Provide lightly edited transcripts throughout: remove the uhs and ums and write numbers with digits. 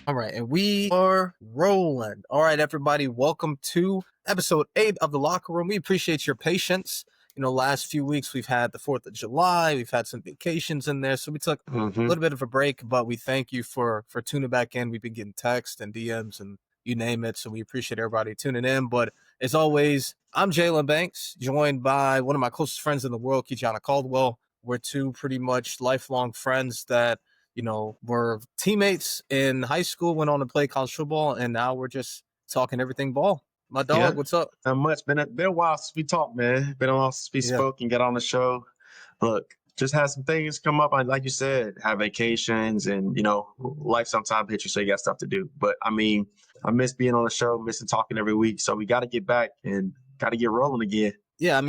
All right, and we are rolling. All right, everybody, welcome to episode 8 of The Locker Room. We appreciate your patience. Last few weeks we've had the 4th of July, we've had some vacations in there, so we took a little bit of a break, but we thank you for tuning back in. We've been getting texts and DMs and you name it, so we appreciate everybody tuning in. But as always, I'm Jalen Banks, joined by one of my closest friends in the world, Kijana Caldwell. We're two pretty much lifelong friends that we're teammates in high school, went on to play college football, and now we're just talking everything ball. My dog, what's up? Not much. Been a while since we talked, man. Been a while since we spoke and got on the show. Look, just had some things come up. Like you said, have vacations and, life sometimes hits you, so you got stuff to do. But, I miss being on the show, missing talking every week. So we got to get back and got to get rolling again. Yeah,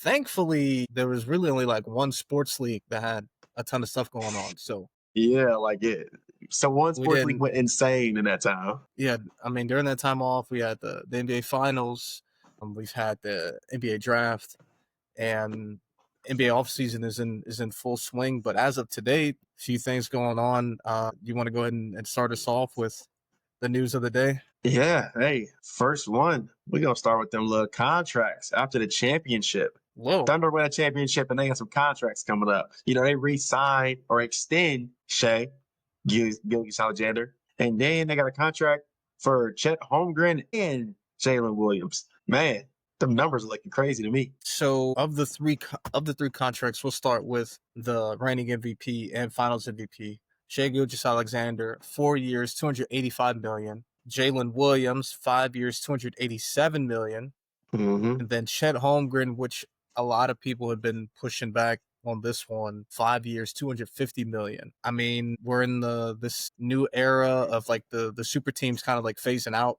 thankfully, there was really only like one sports league that had a ton of stuff going on. So yeah, So one sports league went insane in that time. Yeah, during that time off, we had the NBA Finals. We've had the NBA Draft, and NBA Offseason is in full swing. But as of today, a few things going on. You want to go ahead and start us off with the news of the day? Yeah. Hey, first one. We're going to start with them little contracts after the championship. Whoa. Thunder win a championship, and they got some contracts coming up. They re-sign or extend Shea Gilgeous-Alexander, and then they got a contract for Chet Holmgren and Jalen Williams. Man, them numbers are looking crazy to me. So of the three contracts, we'll start with the reigning MVP and Finals MVP, Shea Gilgeous-Alexander, 4 years, $285 million. Jalen Williams, 5 years, $287 million. Mm-hmm. And then Chet Holmgren, which a lot of people have been pushing back on this one, 5 years, $250 million. We're in this new era of like the super teams kind of like phasing out.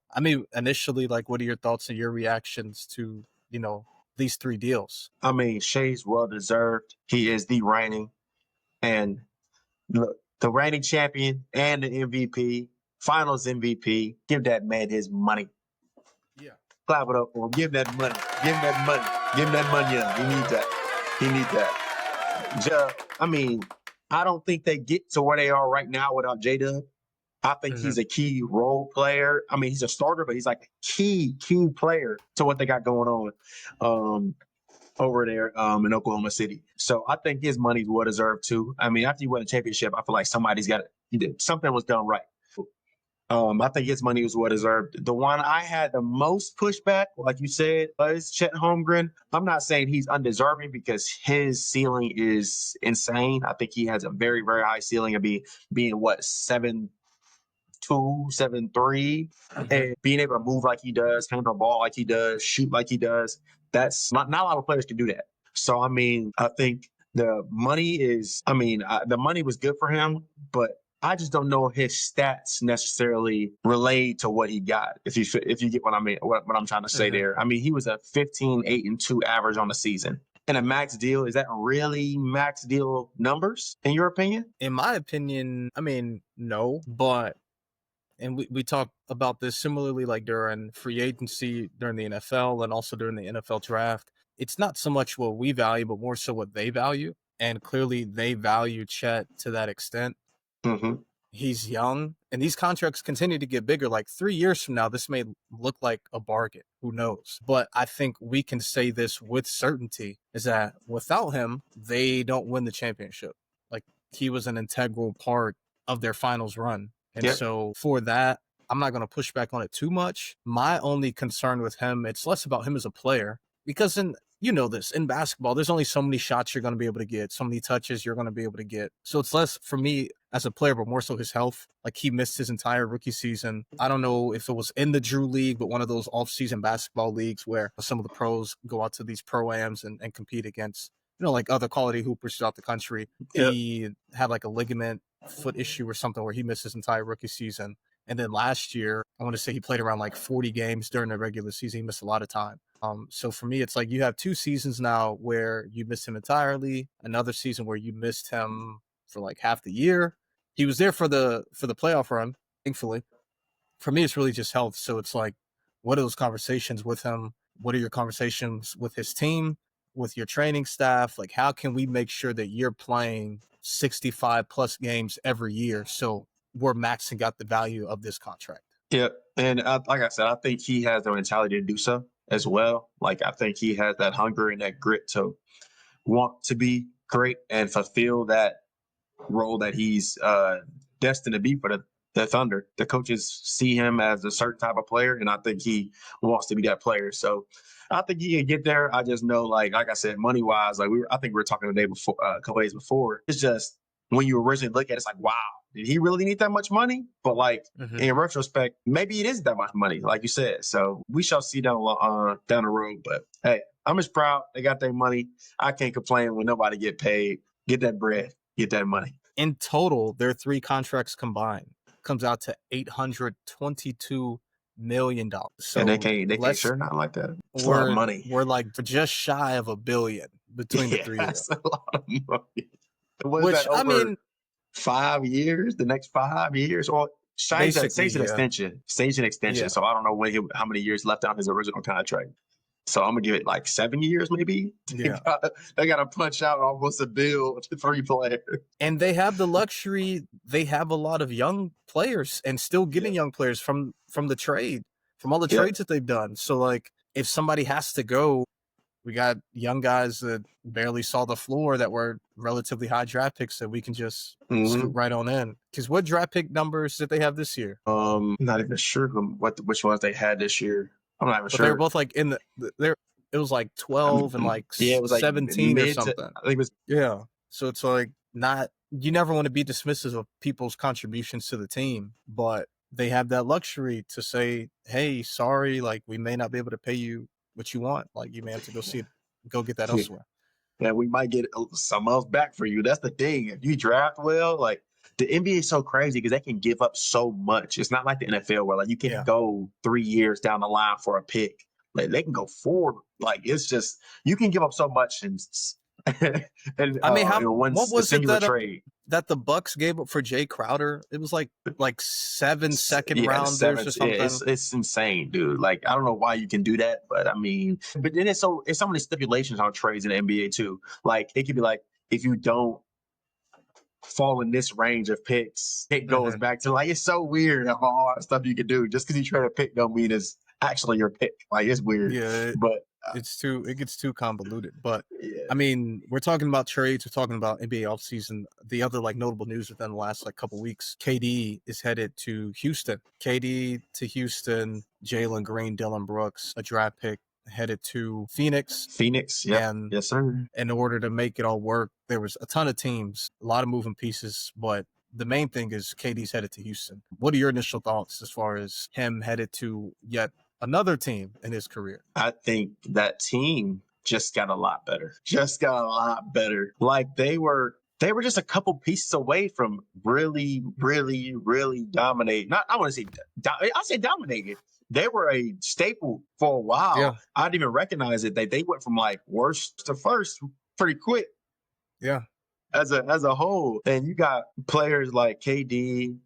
Initially, like, what are your thoughts and your reactions to, these three deals? Shea's well deserved. He is the reigning and look, the reigning champion and the MVP, Finals MVP. Give that man his money. Yeah. Clap it up for him. Give him that money. Give him that money. Give him that money. Yeah, he needs that. He needs that. I don't think they get to where they are right now without J-Dub. I think he's a key role player. He's a starter, but he's like a key player to what they got going on over there in Oklahoma City. So I think his money's well deserved too. After you win a championship, I feel like somebody's got it. Something was done right. I think his money was well deserved. The one I had the most pushback, like you said, was Chet Holmgren. I'm not saying he's undeserving because his ceiling is insane. I think he has a very, very high ceiling of being what, 7'2", 7'3", and being able to move like he does, handle the ball like he does, shoot like he does. That's not a lot of players can do that. So, I think the money is, the money was good for him, but I just don't know if his stats necessarily relate to what he got. If you get what I mean, what I'm trying to say there. He was a 15, 8, and 2 average on the season. And a max deal, is that really max deal numbers in your opinion? In my opinion, no, but and we talk about this similarly like during free agency, during the NFL, and also during the NFL draft. It's not so much what we value, but more so what they value. And clearly they value Chet to that extent. Mm-hmm. He's young, and these contracts continue to get bigger. Like 3 years from now, this may look like a bargain. Who knows? But I think we can say this with certainty, is that without him, they don't win the championship. Like, he was an integral part of their finals run. And so for that, I'm not going to push back on it too much. My only concern with him, it's less about him as a player, because in basketball, there's only so many shots you're going to be able to get, so many touches you're going to be able to get. So it's less for me as a player, but more so his health. Like, he missed his entire rookie season. I don't know if it was in the Drew League, but one of those off-season basketball leagues where some of the pros go out to these pro-ams and compete against, like other quality hoopers throughout the country. Yep. He had like a ligament foot issue or something where he missed his entire rookie season. And then last year, I want to say he played around like 40 games during the regular season. He missed a lot of time. So for me, it's like you have 2 seasons now where you missed him entirely, another season where you missed him for like half the year. He was there for the playoff run, thankfully. For me, it's really just health. So it's like, what are those conversations with him? What are your conversations with his team? with your training staff, like how can we make sure that you're playing 65 plus games every year so we're maxing out the value of this contract? Yeah, and like I said, I think he has the mentality to do so as well. Like I think he has that hunger and that grit to want to be great and fulfill that role that he's destined to be for the Thunder. The coaches see him as a certain type of player, and I think he wants to be that player. So I think he can get there. I just know, like I said, money wise, I think we were talking the day before, a couple days before. It's just when you originally look at it, it's like, wow, did he really need that much money? But like in retrospect, maybe it isn't that much money, like you said. So we shall see down the road. But hey, I'm just proud they got their money. I can't complain when nobody get paid. Get that bread, get that money. In total, their 3 contracts combined comes out to $822 million. So and they can't share nothing like that. It's a lot of money. We're like just shy of $1 billion between the 3 of them. That's a lot of money. Which that, I mean, 5 years, the next 5 years, or stage an extension. Yeah. So I don't know how many years left on his original contract. So I'm gonna give it like 7 years, maybe. Yeah. They gotta punch out almost a bill to 3 players. And they have the luxury. They have a lot of young players and still getting young players from the trade, from all the trades that they've done. So like, if somebody has to go, we got young guys that barely saw the floor that were relatively high draft picks that we can just scoot right on in. Because what draft pick numbers did they have this year? I'm not even sure which ones they had this year. I'm not even sure. They were both like in there. It was like 12 and like it was like 17 or something. I think it was. Yeah. So it's like you never want to be dismissive of people's contributions to the team, but they have that luxury to say, hey, sorry, like we may not be able to pay you what you want. Like you may have to go get that elsewhere. Yeah, we might get some else back for you. That's the thing. If you draft well, like the NBA is so crazy because they can give up so much. It's not like the NFL where like you can go 3 years down the line for a pick. Like they can go 4. Like it's just you can give up so much and I mean, what was it trade that the Bucks gave up for Jay Crowder? It was like 7 second rounders or something. Yeah, it's insane, dude. Like I don't know why you can do that, but I mean, but then it's so many stipulations on trades in the NBA too. Like it could be like if you don't fall in this range of picks, it goes back to like it's so weird of all that stuff you can do. Just because you trade a pick don't mean it's actually your pick. Like it's weird. Yeah, but it gets too convoluted. But I mean, we're talking about trades, we're talking about NBA offseason. The other like notable news within the last like couple weeks, KD is headed to Houston. KD to Houston, Jalen Green, Dillon Brooks, a draft pick, headed to Phoenix. Yeah. Yes, sir. In order to make it all work, there was a ton of teams, a lot of moving pieces, but the main thing is KD's headed to Houston. What are your initial thoughts as far as him headed to yet another team in his career? I think that team just got a lot better. Like they were just a couple pieces away from really, really, really dominate. I say dominated. They were a staple for a while. Yeah. I didn't even recognize it. They went from like worst to first pretty quick. Yeah. As a whole. And you got players like KD,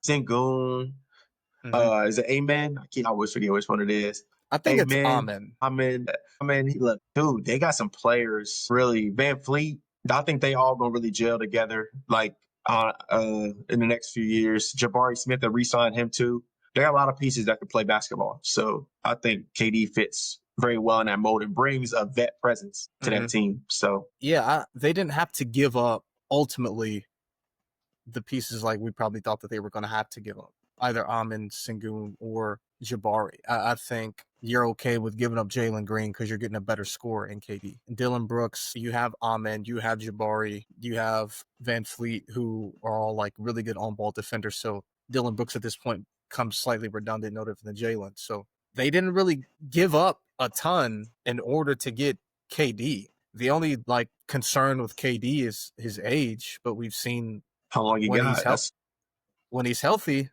Sengun. Is it Amen? I always forget which one it is. I think it's Amen. Look, dude, they got some players. Really, Van Fleet. I think they all gonna really gel together. Like in the next few years, Jabari Smith, they re-signed him too. There are a lot of pieces that can play basketball. So I think KD fits very well in that mold and brings a vet presence to that team. So yeah, they didn't have to give up ultimately the pieces like we probably thought that they were going to have to give up, either Amin, Sengun, or Jabari. I think you're okay with giving up Jalen Green because you're getting a better score in KD. Dillon Brooks, you have Amin, you have Jabari, you have Van Fleet, who are all like really good on-ball defenders. So Dillon Brooks at this point comes slightly redundant, no different than Jalen. So they didn't really give up a ton in order to get KD. The only like concern with KD is his age, but we've seen how long he got. When he's healthy,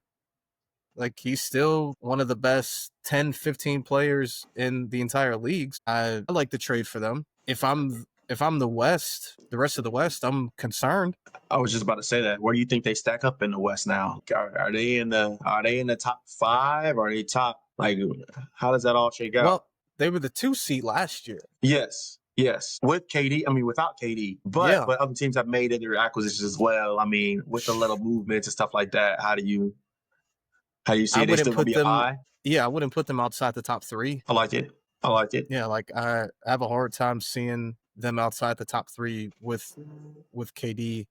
like he's still one of the best 10, 15 players in the entire league. I like the trade for them. If I'm the West, the rest of the West, I'm concerned. I was just about to say that. Where do you think they stack up in the West now? Are they in the top 5? Are they top? Like, how does that all shake out? Well, they were the 2 seed last year. Yes. Yes, with KD. I mean, without KD, Yeah. but other teams have made other acquisitions as well. I mean, with the little movements and stuff like that. How do you see I it? They wouldn't still gonna put be up them. high? Yeah, I wouldn't put them outside the top 3. I like it. I like it. Yeah, like I have a hard time seeing them outside the top 3 with KD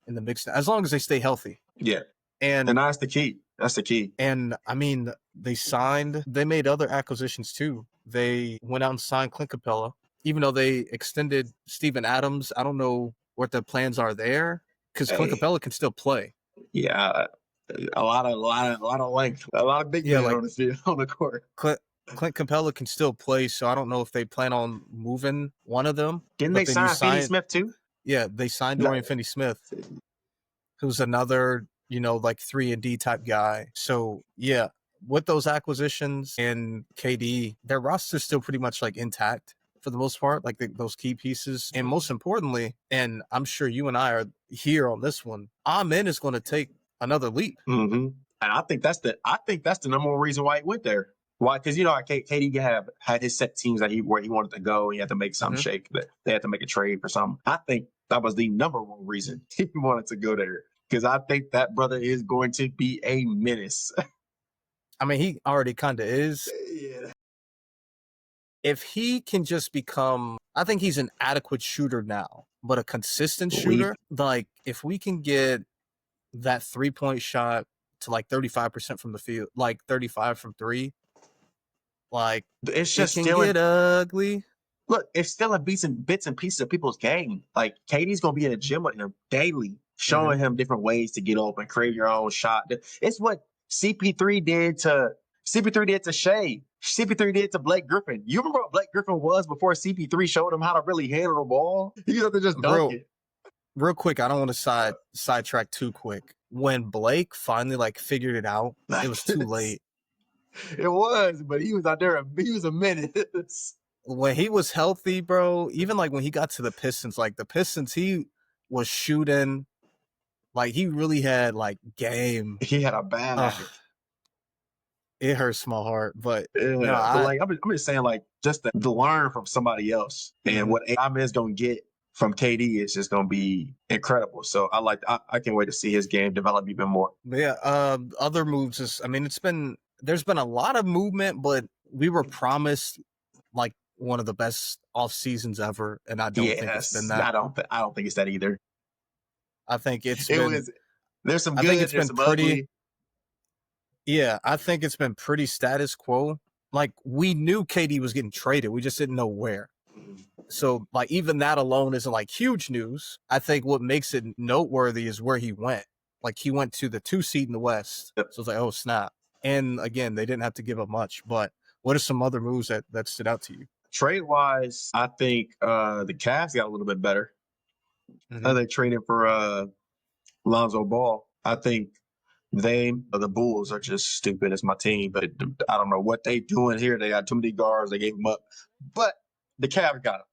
in the mix, as long as they stay healthy. Yeah, and And that's the key. That's the key. I mean, they made other acquisitions too. They went out and signed Clint Capella, even though they extended Steven Adams. I don't know what the plans are there because Clint Hey, Capella can still play. yeah, a lot of length, a lot of big Yeah, men like on the field on the court. Clint Capella can still play, so I don't know if they plan on moving one of them. Didn't they But then sign Finney Smith too? they signed No. Dorian Finney-Smith, who's another, like 3-and-D type guy. So yeah, with those acquisitions and KD, their roster's still pretty much like intact for the most part, like those key pieces. And most importantly, and I'm sure you and I are here on this one, Amen is going to take another leap. Mm-hmm. And I think that's the number one reason why he went there. Why? Because KD had his set teams where he wanted to go. And he had to make something shake. But they had to make a trade for something. I think that was the number one reason he wanted to go there. Because I think that brother is going to be a menace. I mean, he already kind of is. Yeah. If he can just become, I think he's an adequate shooter now, but a consistent shooter, like if we can get that 3-point shot to like 35% from the field, like 35 from 3, like It's it just can still get ugly. look, it's still a bits and pieces of people's game. Like KD's gonna be in the gym with him daily, showing him different ways to get open, create your own shot. It's what CP3 did to Shea. CP3 did to Blake Griffin. You remember what Blake Griffin was before CP3 showed him how to really handle the ball? You have to just dunk Bro, it. real quick, I don't want to sidetrack too quick. When Blake finally like figured it out, it was too late. It was, but he was out there. He was a menace. When he was healthy, bro, even like when he got to the Pistons, like the Pistons, he was shooting. Like he really had like game. He had a bag. It hurts my heart, but no, Yeah, but like I'm just saying, like just to learn from somebody else and what AI is gonna get from KD is just gonna be incredible. So I can't wait to see his game develop even more. But yeah, other moves is, I mean, there's been a lot of movement, but we were promised like one of the best off seasons ever, and I don't think it's been Yes, that. I don't think it's that either. I think it's It been, was there's some I think good, it's there's been some pretty, ugly. yeah, I think it's been pretty status quo. Like we knew KD was getting traded, we just didn't know where. So like even that alone isn't like huge news. I think what makes it noteworthy is where he went. Like he went to the 2 seed in the West. Yep. So it's like, oh snap. And again, they didn't have to give up much. But what are some other moves that stood out to you? Trade wise, I think the Cavs got a little bit better. They traded for Lonzo Ball. I think the Bulls are just stupid as my team, but I don't know what they doing here. They got too many guards. They gave them up, but the Cavs got them,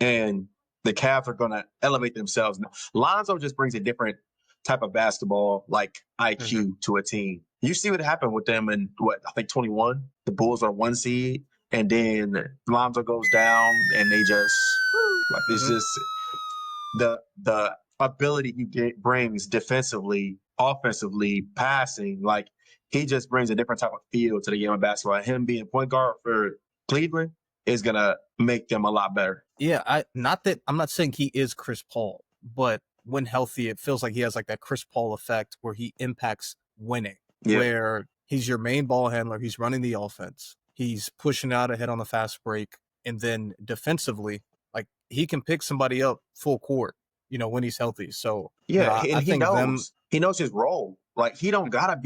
and the Cavs are going to elevate themselves. Now, Lonzo just brings a different type of basketball, like IQ to a team. You see what happened with them in I think 21. The Bulls are 1 seed, and then Lonzo goes down, and they just like it's just the ability he brings defensively, offensively, passing. Like he just brings a different type of feel to the game of basketball. Him being point guard for Cleveland is gonna make them a lot better. Yeah, I'm not saying he is Chris Paul, but when healthy, it feels like he has like that Chris Paul effect where he impacts winning, where he's your main ball handler, he's running the offense, he's pushing out ahead on the fast break, and then defensively, like he can pick somebody up full court, when he's healthy. So And I he think them. knows his role. Like he don't gotta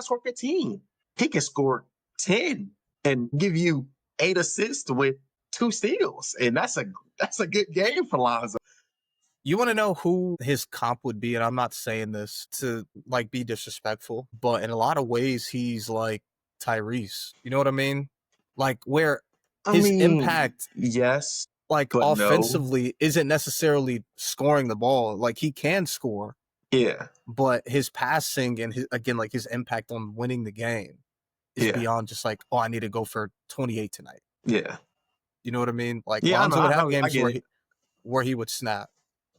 score 15. He can score 10 and give you 8 assists with 2 steals, and that's a good game for Lonzo. You want to know who his comp would be? And I'm not saying this to like be disrespectful, but in a lot of ways, he's like Tyrese. You know what I mean? Like where his impact, yes, like but no. offensively, isn't necessarily scoring the ball. Like he can score, Yeah, but his passing and like his impact on winning the game is beyond just like, oh, I need to go for 28 tonight. yeah. You know what I mean? Like Yeah, Lonzo would I have know, I games get it. where he would snap,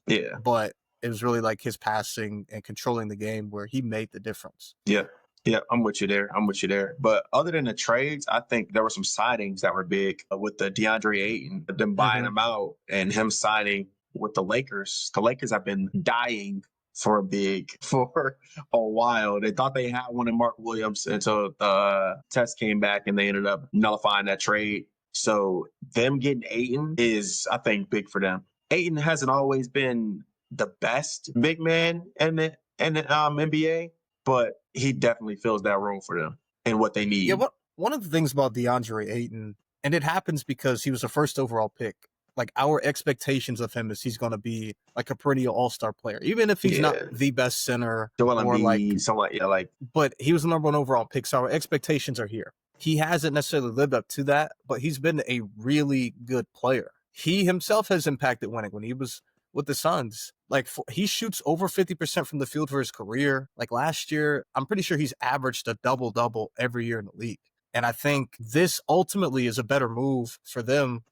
Yeah, but it was really like his passing and controlling the game where he made the difference. yeah, yeah. I'm with you there. I'm with you there. But other than the trades, I think there were some signings that were big with the DeAndre Ayton, them buying Hmm. him out, and him signing with the Lakers. The Lakers have been dying for a big for a while. They thought they had one in Mark Williams until the test came back, and they ended up nullifying that trade. So them getting Ayton is, I think, big for them. Ayton hasn't always been the best big man in the NBA, but he definitely fills that role for them and what they Yeah, need. what one of the things about DeAndre Ayton, and it happens because he was a first overall pick. Like our expectations of him is he's going to be like a perennial all-star player, even if he's not Yeah, the best center Joel or like. Embiid, something like yeah, like But he was the number one overall pick, so our expectations are here. He hasn't necessarily lived up to that, but he's been a really good player. He himself has impacted winning when he was with the Suns. Like he shoots over 50% from the field for his career. Like last year, I'm pretty sure he's averaged a double double every year in the league. And I think this ultimately is a better move for them,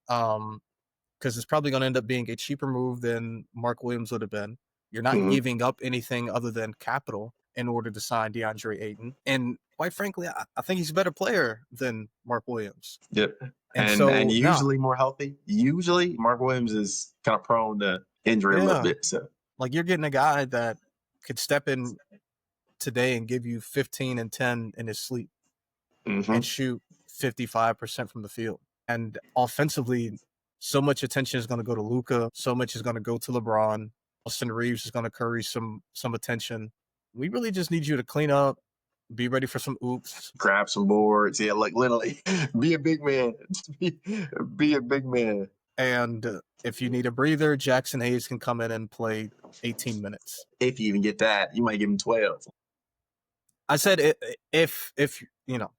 because it's probably going to end up being a cheaper move than Mark Williams would have been. You're not mhm, giving up anything other than capital in order to sign DeAndre Ayton. And quite frankly, I think he's a better player than Mark Williams. yep. And And so, no, usually more healthy. Usually Mark Williams is kind of prone to injury a little yeah, bit. So like you're getting a guy that could step in today and give you 15 and 10 in his sleep and mhm. shoot 55% from the field. And offensively, so much attention is going to go to Luka. So much is going to go to LeBron. Austin Reeves is going to curry some attention. We really just need you to clean up, be ready for some oops. Grab some boards. Yeah, like literally be a big man. be, be a big man. And if you need a breather, Jackson Hayes can come in and play 18 minutes. If you even get that, you might give him 12. I said if you know,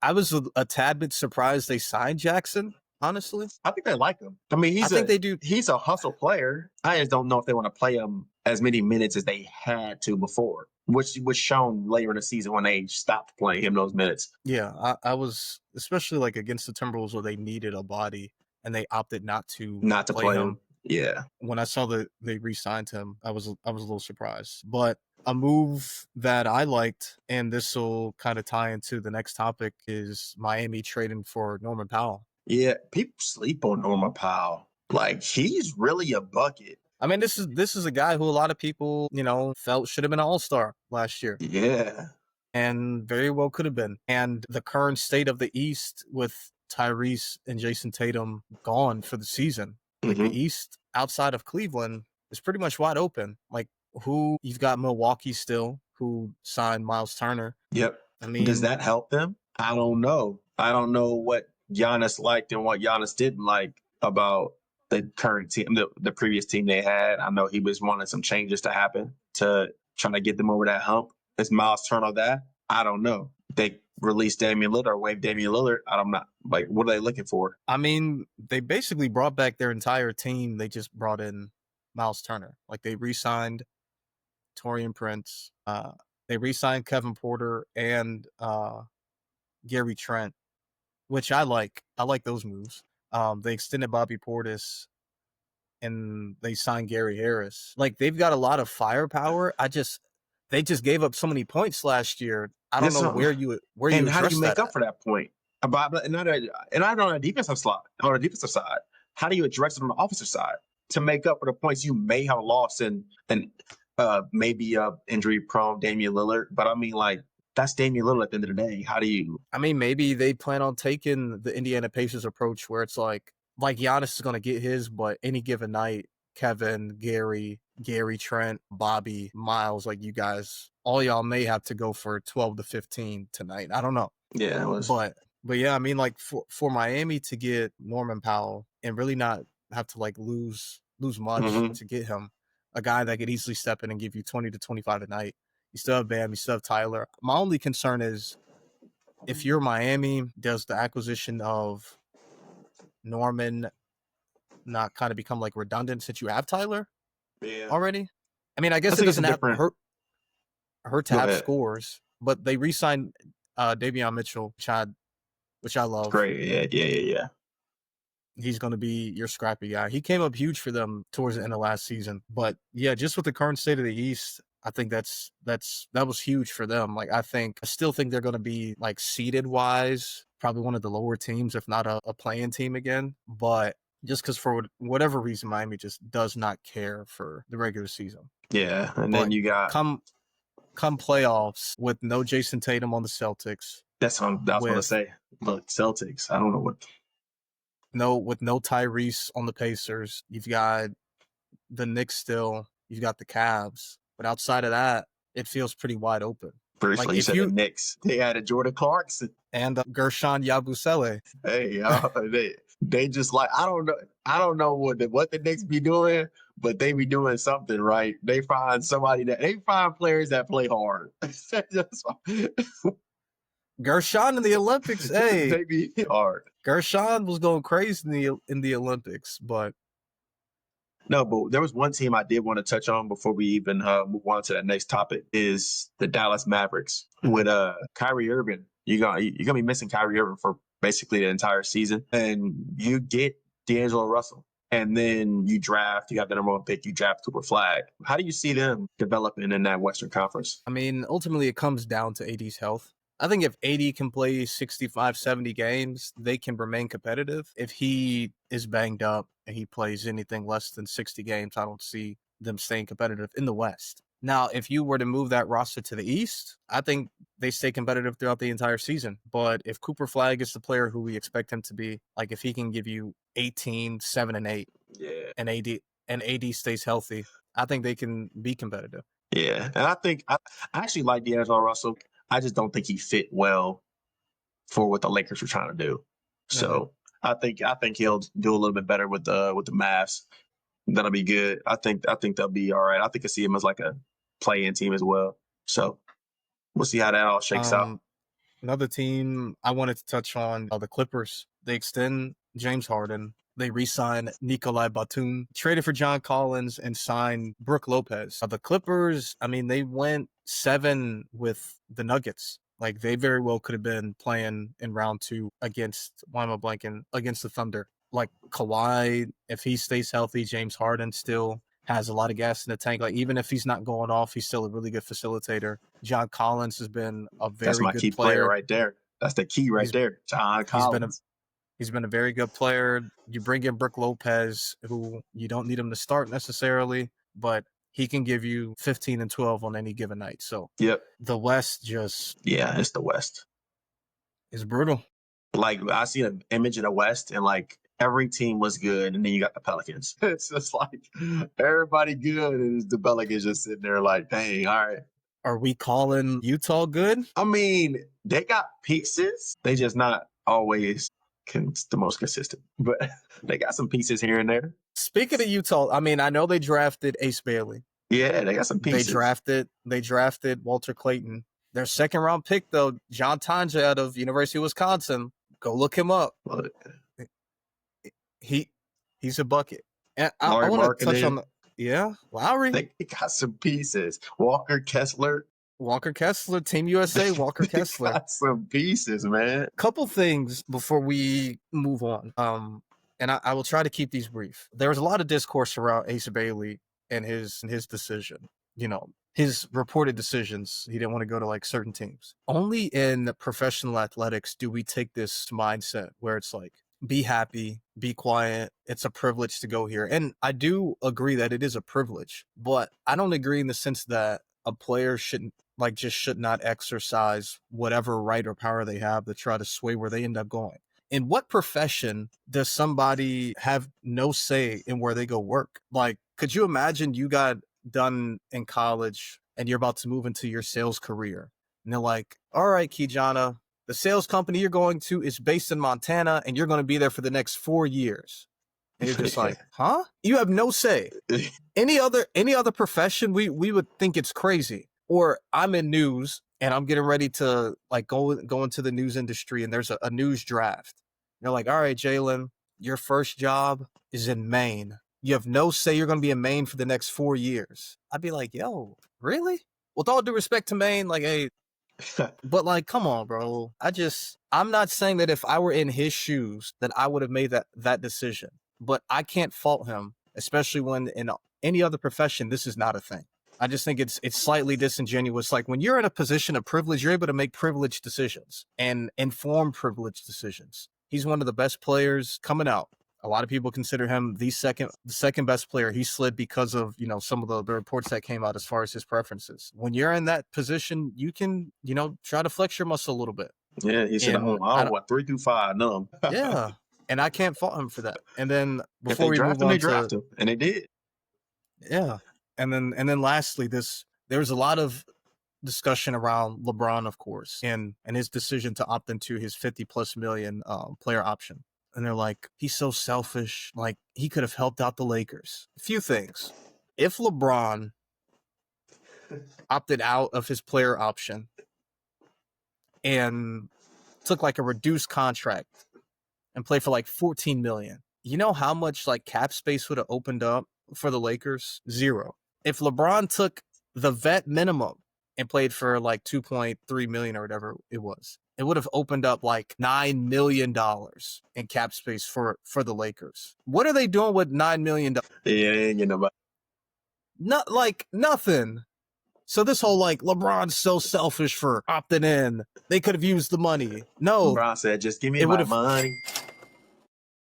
I was a tad bit surprised they signed Jackson. Honestly, I think they like him. I mean, I think they do. he's a hustle player. I just don't know if they want to play him as many minutes as they had to before, which was shown later in the season when they stopped playing him those minutes. Yeah, I was especially like against the Timberwolves where they needed a body and they opted not to Not to play play him. him. Yeah. When I saw that they re-signed him, I was a little surprised. But a move that I liked, and this will kind of tie into the next topic, is Miami trading for Norman Powell. Yeah. People sleep on Norman Powell. Like he's really a bucket. I mean, this is a guy who a lot of people, felt should have been an all-star last year. Yeah. And very well could have been. And the current state of the East with Tyrese and Jason Tatum gone for the season, like the Hmm. East outside of Cleveland is pretty much wide open. Like who you've got Milwaukee still, who signed Miles Turner. Yep. I Does mean, that help them? I don't know. I don't know what Giannis liked and what Giannis didn't like about the current team, the previous team they had. I know he was wanting some changes to happen to trying to get them over that hump. Is Miles Turner that? I don't know. They released Damian Lillard or waived Damian Lillard. I'm not like, what are they looking for? I mean, they basically brought back their entire team. They just brought in Miles Turner. Like they re-signed Torian Prince. They re-signed Kevin Porter and Gary Trent, which I like. I like those moves. They extended Bobby Portis and they signed Gary Harris. Like they've got a lot of firepower. They just gave up so many points last year. I don't This know where you and how do you address make that up at. for that point? And not on a defensive slot, on a defensive side. How do you address it on the offensive side to make up for the points you may have lost and maybe injury prone Damian Lillard? But I mean, like that's Damian Lillard at the end of the day. How do you? I mean, maybe they plan on taking the Indiana Pacers approach where it's like Giannis is going to get his, but any given night, Kevin, Gary Trent, Bobby, Miles, like you guys, all y'all may have to go for 12 to 15 tonight. I don't know. Yeah, it was. But yeah, I mean, like for Miami to get Norman Powell and really not have to like lose much Hmm. to get him, a guy that could easily step in and give you 20 to 25 a night. You still have Bam, you still have Tyler. My only concern is if you're Miami, does the acquisition of Norman not kind of become like redundant since you have Tyler Yeah, already? I mean, I I guess it think it's a doesn't have different. hurt to Go have ahead. scores, but they re-signed Davion Mitchell, which I love. Great. Yeah, yeah, yeah, yeah. He's going to be your scrappy guy. He came up huge for them towards the end of last season. But yeah, just with the current state of the East, I think that was huge for them. Like I still think they're going to be like seeded wise, probably one of the lower teams, if not a playing team again. But just because for whatever reason, Miami just does not care for the regular season. Yeah, and then But you got come playoffs with no Jason Tatum on the Celtics. that's what I was going to say. Look, Celtics. I don't know what. With no Tyrese on the Pacers, you've got the Knicks still, you've got the Cavs, but outside of that, it feels pretty wide open. Briefly, Like you if said the Knicks. They added Jordan Clarkson and Gershon Yabusele. Hey, they just like I don't know what the Knicks be doing, but they be doing something right. They find players that play hard. Gershon in the Olympics, hey, they be hard. Gershon was going crazy in the Olympics, but no, but there was one team I did want to touch on before we even move on to that next topic is the Dallas Mavericks with Kyrie Irving. You're gonna be missing Kyrie Irving for basically the entire season, and you get D'Angelo Russell, and then you have the number one pick, you draft Cooper Flag. How do you see them developing in that Western Conference? I mean, ultimately it comes down to AD's health. I think if AD can play 65, 70 games, they can remain competitive. If he is banged up and he plays anything less than 60 games, I don't see them staying competitive in the West. Now, if you were to move that roster to the East, I think they stay competitive throughout the entire season. But if Cooper Flag is the player who we expect him to be, like if he can give you 18, 7, and 8, and AD stays healthy, I think they can be competitive. Yeah, and I actually like D'Angelo Russell. I just don't think he fit well for what the Lakers were trying to do. So I think he'll do a little bit better with the Mavs. That'll be good. I think they'll be all right. I think I see him as like a play-in team as well. So we'll see how that all shakes out. Another team I wanted to touch on are the Clippers. They extend James Harden. They re-signed Nikolai Batum, traded for John Collins, and signed Brook Lopez. The Clippers, I mean, they went 7 with the Nuggets. Like, they very well could have been playing in round 2 against the Thunder. Like, Kawhi, if he stays healthy, James Harden still has a lot of gas in the tank. Like, even if he's not going off, he's still a really good facilitator. John Collins has been a very That's my good key player right there. That's the key right there. John Collins. He's been a very good player. You bring in Brook Lopez, who you don't need him to start necessarily, but he can give you 15 and 12 on any given night. So the West it's the West. It's brutal. Like I see an image in the West, and like every team was good, and then you got the Pelicans. It's just like everybody good, and the Pelicans just sitting there like, dang, all right. Are we calling Utah good? I mean, they got pieces. They just not always the most consistent, but they got some pieces here and there. Speaking of Utah, I mean, I know they drafted Ace Bailey. Yeah, they got some pieces. They drafted Walter Clayton. Their second round pick, though, John Tanja out of University of Wisconsin. Go look him up. He's a bucket. And I want to touch on Lowry. They got some pieces. Walker Kessler, Team USA, Walker Kessler. Got some pieces, man. Couple things before we move on. And I will try to keep these brief. There was a lot of discourse around Ace Bailey and his decision. You know, his reported decisions. He didn't want to go to like certain teams. Only in professional athletics do we take this mindset where it's like, be happy, be quiet. It's a privilege to go here. And I do agree that it is a privilege, but I don't agree in the sense that a player should not exercise whatever right or power they have to try to sway where they end up going. In what profession does somebody have no say in where they go work? Like, could you imagine you got done in college and you're about to move into your sales career and they're like, all right, Kijana, the sales company you're going to is based in Montana and you're going to be there for the next 4 years. And you're just like, huh? You have no say. Any other profession, we would think it's crazy. Or I'm in news and I'm getting ready to like go into the news industry and there's a news draft. And they're like, all right, Jalen, your first job is in Maine. You have no say. You're going to be in Maine for the next 4 years. I'd be like, yo, really? With all due respect to Maine, like, hey, But like, come on, bro. I'm not saying that if I were in his shoes that I would have made that decision. But I can't fault him, especially when in any other profession this is not a thing. I just think it's slightly disingenuous. Like when you're in a position of privilege, you're able to make privileged decisions and inform privileged decisions. He's one of the best players coming out. A lot of people consider him the second best player. He slid because of, some of the reports that came out as far as his preferences. When you're in that position, you can, try to flex your muscle a little bit. Yeah, he said, And I don't want 3 through 5, none. yeah, and I can't fault him for that. And then If before they we move draft him, they on draft to him, and they did. yeah, and then lastly, there's a lot of discussion around LeBron, of course, and his decision to opt into his 50+ million player option. And they're like, he's so selfish. Like he could have helped out the Lakers. A few things. If LeBron opted out of his player option and took like a reduced contract and played for like 14 million, you know how much like cap space would have opened up for the Lakers? Zero. If LeBron took the vet minimum and played for like 2.3 million or whatever it would have opened up like $9 million in cap space for the Lakers. What are they doing with $9 million? Yeah, they ain't getting nobody. Not like nothing. So this whole like LeBron's so selfish for opting in. They could have used the money. No, LeBron said, just give me it would my have money.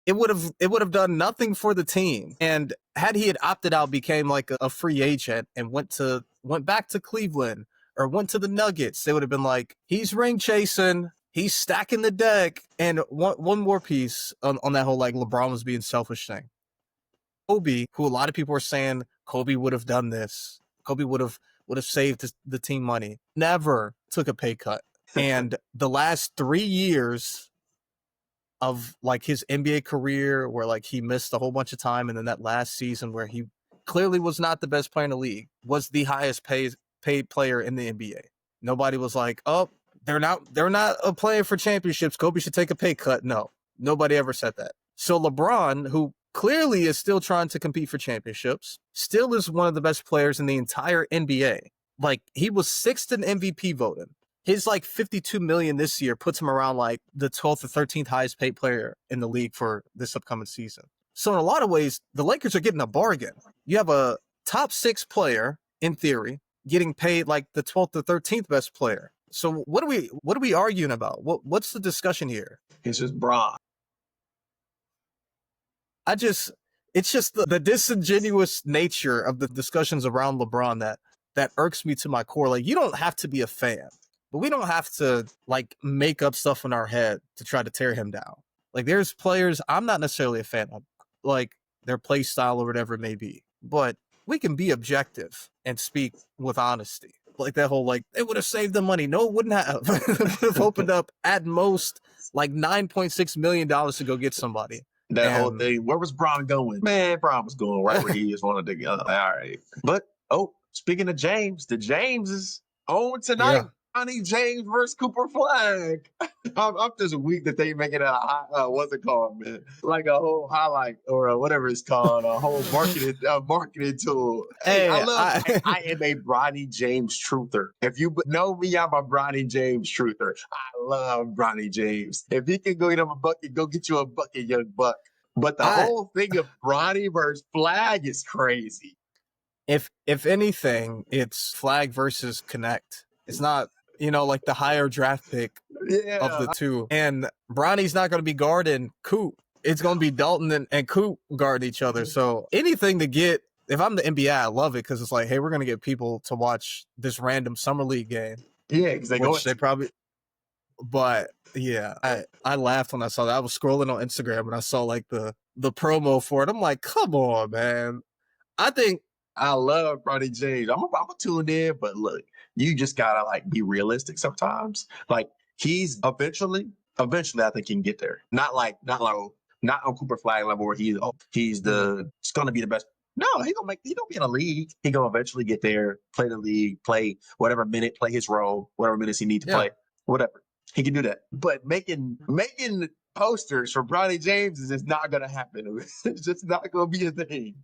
it would have done nothing for the team. And had he had opted out, became like a free agent and went back to Cleveland or went to the Nuggets, they would have been like, he's ring chasing, he's stacking the deck. And one more piece on that whole like LeBron was being selfish thing. Kobe, who a lot of people are saying Kobe would have done this. Kobe would have saved the team money. Never took a pay cut. And the last 3 years of like his NBA career where like he missed a whole bunch of time, and then that last season where he clearly was not the best player in the league, was the highest paid player in the NBA. Nobody was like, oh, they're not a player for championships, Kobe should take a pay cut. No, nobody ever said that. So LeBron, who clearly is still trying to compete for championships, still is one of the best players in the entire NBA. Like he was 6th in MVP voting. His like 52 million this year puts him around like the 12th or 13th highest paid player in the league for this upcoming season. So in a lot of ways, the Lakers are getting a bargain. You have a top 6 player in theory getting paid like the 12th or 13th best player. So what are we arguing about? What's the discussion here? It's just Bron. It's just the disingenuous nature of the discussions around LeBron that irks me to my core. Like you don't have to be a fan. But we don't have to like make up stuff in our head to try to tear him down. Like there's players I'm not necessarily a fan of, like their play style or whatever it may be. But we can be objective and speak with honesty. Like that whole like it would have saved them money. No, it wouldn't have. It would have opened up at most like $9.6 million to go get somebody. That whole thing. Where was Bron going? Man, Bron was going right where he just wanted to go. All right. But speaking of James, the Jameses on tonight. Yeah. Bronny James versus Cooper Flag. I'm just weak that they make it a what's it called, man? Like a whole highlight or whatever it's called, a whole marketing tool. Hey, I am a Bronny James truther. If you know me, I'm a Bronny James truther. I love Bronny James. If he can go get him a bucket, go get you a bucket, young buck. But the whole thing of Bronny versus Flag is crazy. If anything, it's Flag versus Connect. It's not, like the higher draft pick of the two. And Bronny's not going to be guarding Coop. It's going to be Dalton and Coop guarding each other. So anything to get, if I'm the NBA, I love it because it's like, hey, we're going to get people to watch this random summer league game. Yeah, because they probably. But yeah, I laughed when I saw that. I was scrolling on Instagram and I saw like the promo for it. I'm like, come on, man. I love Bronny James. I'm tuned in, but look, you just gotta like be realistic sometimes. Like he's eventually, I think he can get there. Not on Cooper Flag level where he's gonna be the best. No, he gonna be in a league. He gonna eventually get there, play the league, play whatever minute, play his role, whatever minutes he needs to play, whatever. He can do that. But making posters for Bronny James is just not gonna happen. It's just not gonna be a thing.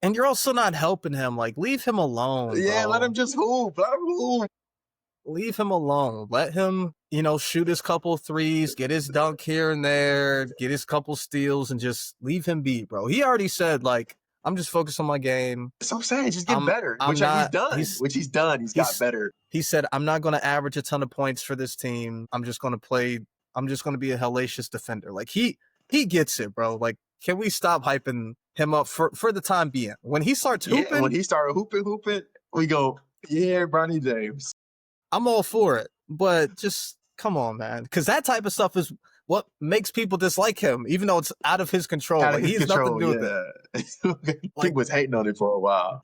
And you're also not helping him. Like, leave him alone. Yeah, bro. let him just hoop. Let him hoop. leave him alone. Let him, shoot his couple threes, get his dunk here and there, get his couple steals, and just leave him be, bro. He already said, like, I'm just focused on my game. So I'm saying, just get I'm better, I'm which he's not done. Which he's done. He's got he's better. he said, I'm not gonna average a ton of points for this team. I'm just gonna be a hellacious defender. Like he gets it, bro. Like, can we stop hyping him up for the time being? When he starts Yeah, when hooping, he started hooping, we go, yeah, Bronny James. I'm all for it. But just come on, man. Because that type of stuff is what makes people dislike him, even though it's out of his control. Out of Like, he his has nothing to control, do with it. yeah. He Like, was hating on it for a while.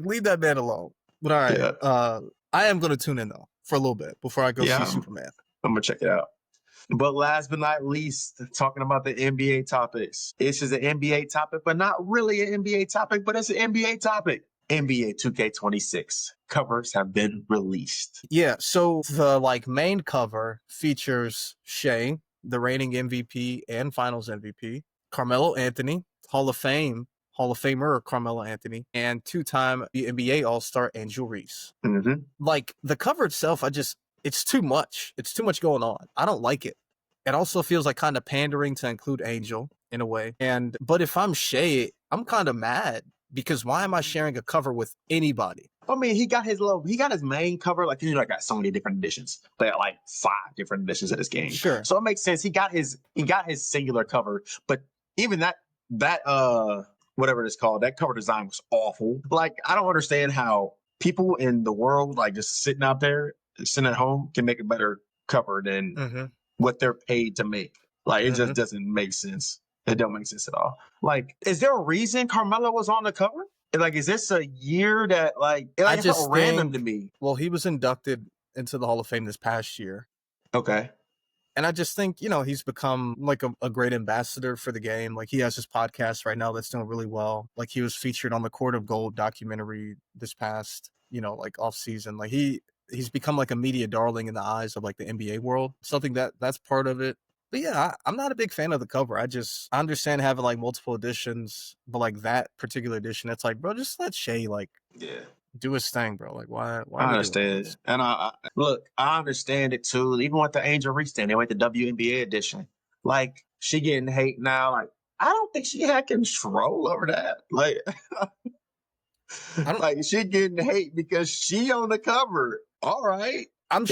leave that man alone. But all right. Yeah. I am gonna tune in though for a little bit before I go see Yeah, Superman. I'm gonna check it out. But last but not least, talking about the NBA topics. This is an NBA topic, but not really an NBA topic, but it's an NBA topic. NBA 2K26 covers have been released. Yeah, so the main cover features Shea, the reigning MVP and Finals MVP, Carmelo Anthony, Hall of Famer Carmelo Anthony, and two-time NBA All-Star Angel Reese. Mm-hmm. Like, the cover itself, it's too much. It's too much going on. I don't like it. It also feels like kind of pandering to include Angel in a way. But if I'm Shea, I'm kind of mad because why am I sharing a cover with anybody? I mean, he got his main cover, like, got so many different editions. They got like 5 different editions of this game. Sure. So it makes sense. He got his singular cover, but even that whatever it's called, that cover design was awful. Like, I don't understand how people in the world, like, just sitting out there, sitting at home, can make a better cover than what they're paid to make. Like, it just doesn't make sense. It don't make sense at all. Like, is there a reason Carmelo was on the cover? Like, is this a year that, like, I it just felt random to me? Well, he was inducted into the Hall of Fame this past year. Okay. And I just think, he's become like a great ambassador for the game. Like, he has his podcast right now that's doing really well. Like, he was featured on the Court of Gold documentary this past, off season. Like, he's become like a media darling in the eyes of like the NBA world. Something that's part of it. But yeah, I'm not a big fan of the cover. I understand having like multiple editions, but like that particular edition, it's like, bro, just let Shea do his thing, bro. Like, why I are we doing understand. this? And I look, I understand it too. Even with the Angel Reese thing, they went the WNBA edition. Like, she getting hate now. Like, I don't think she had control over that. Like, like, she getting hate because she on the cover. All right. I'm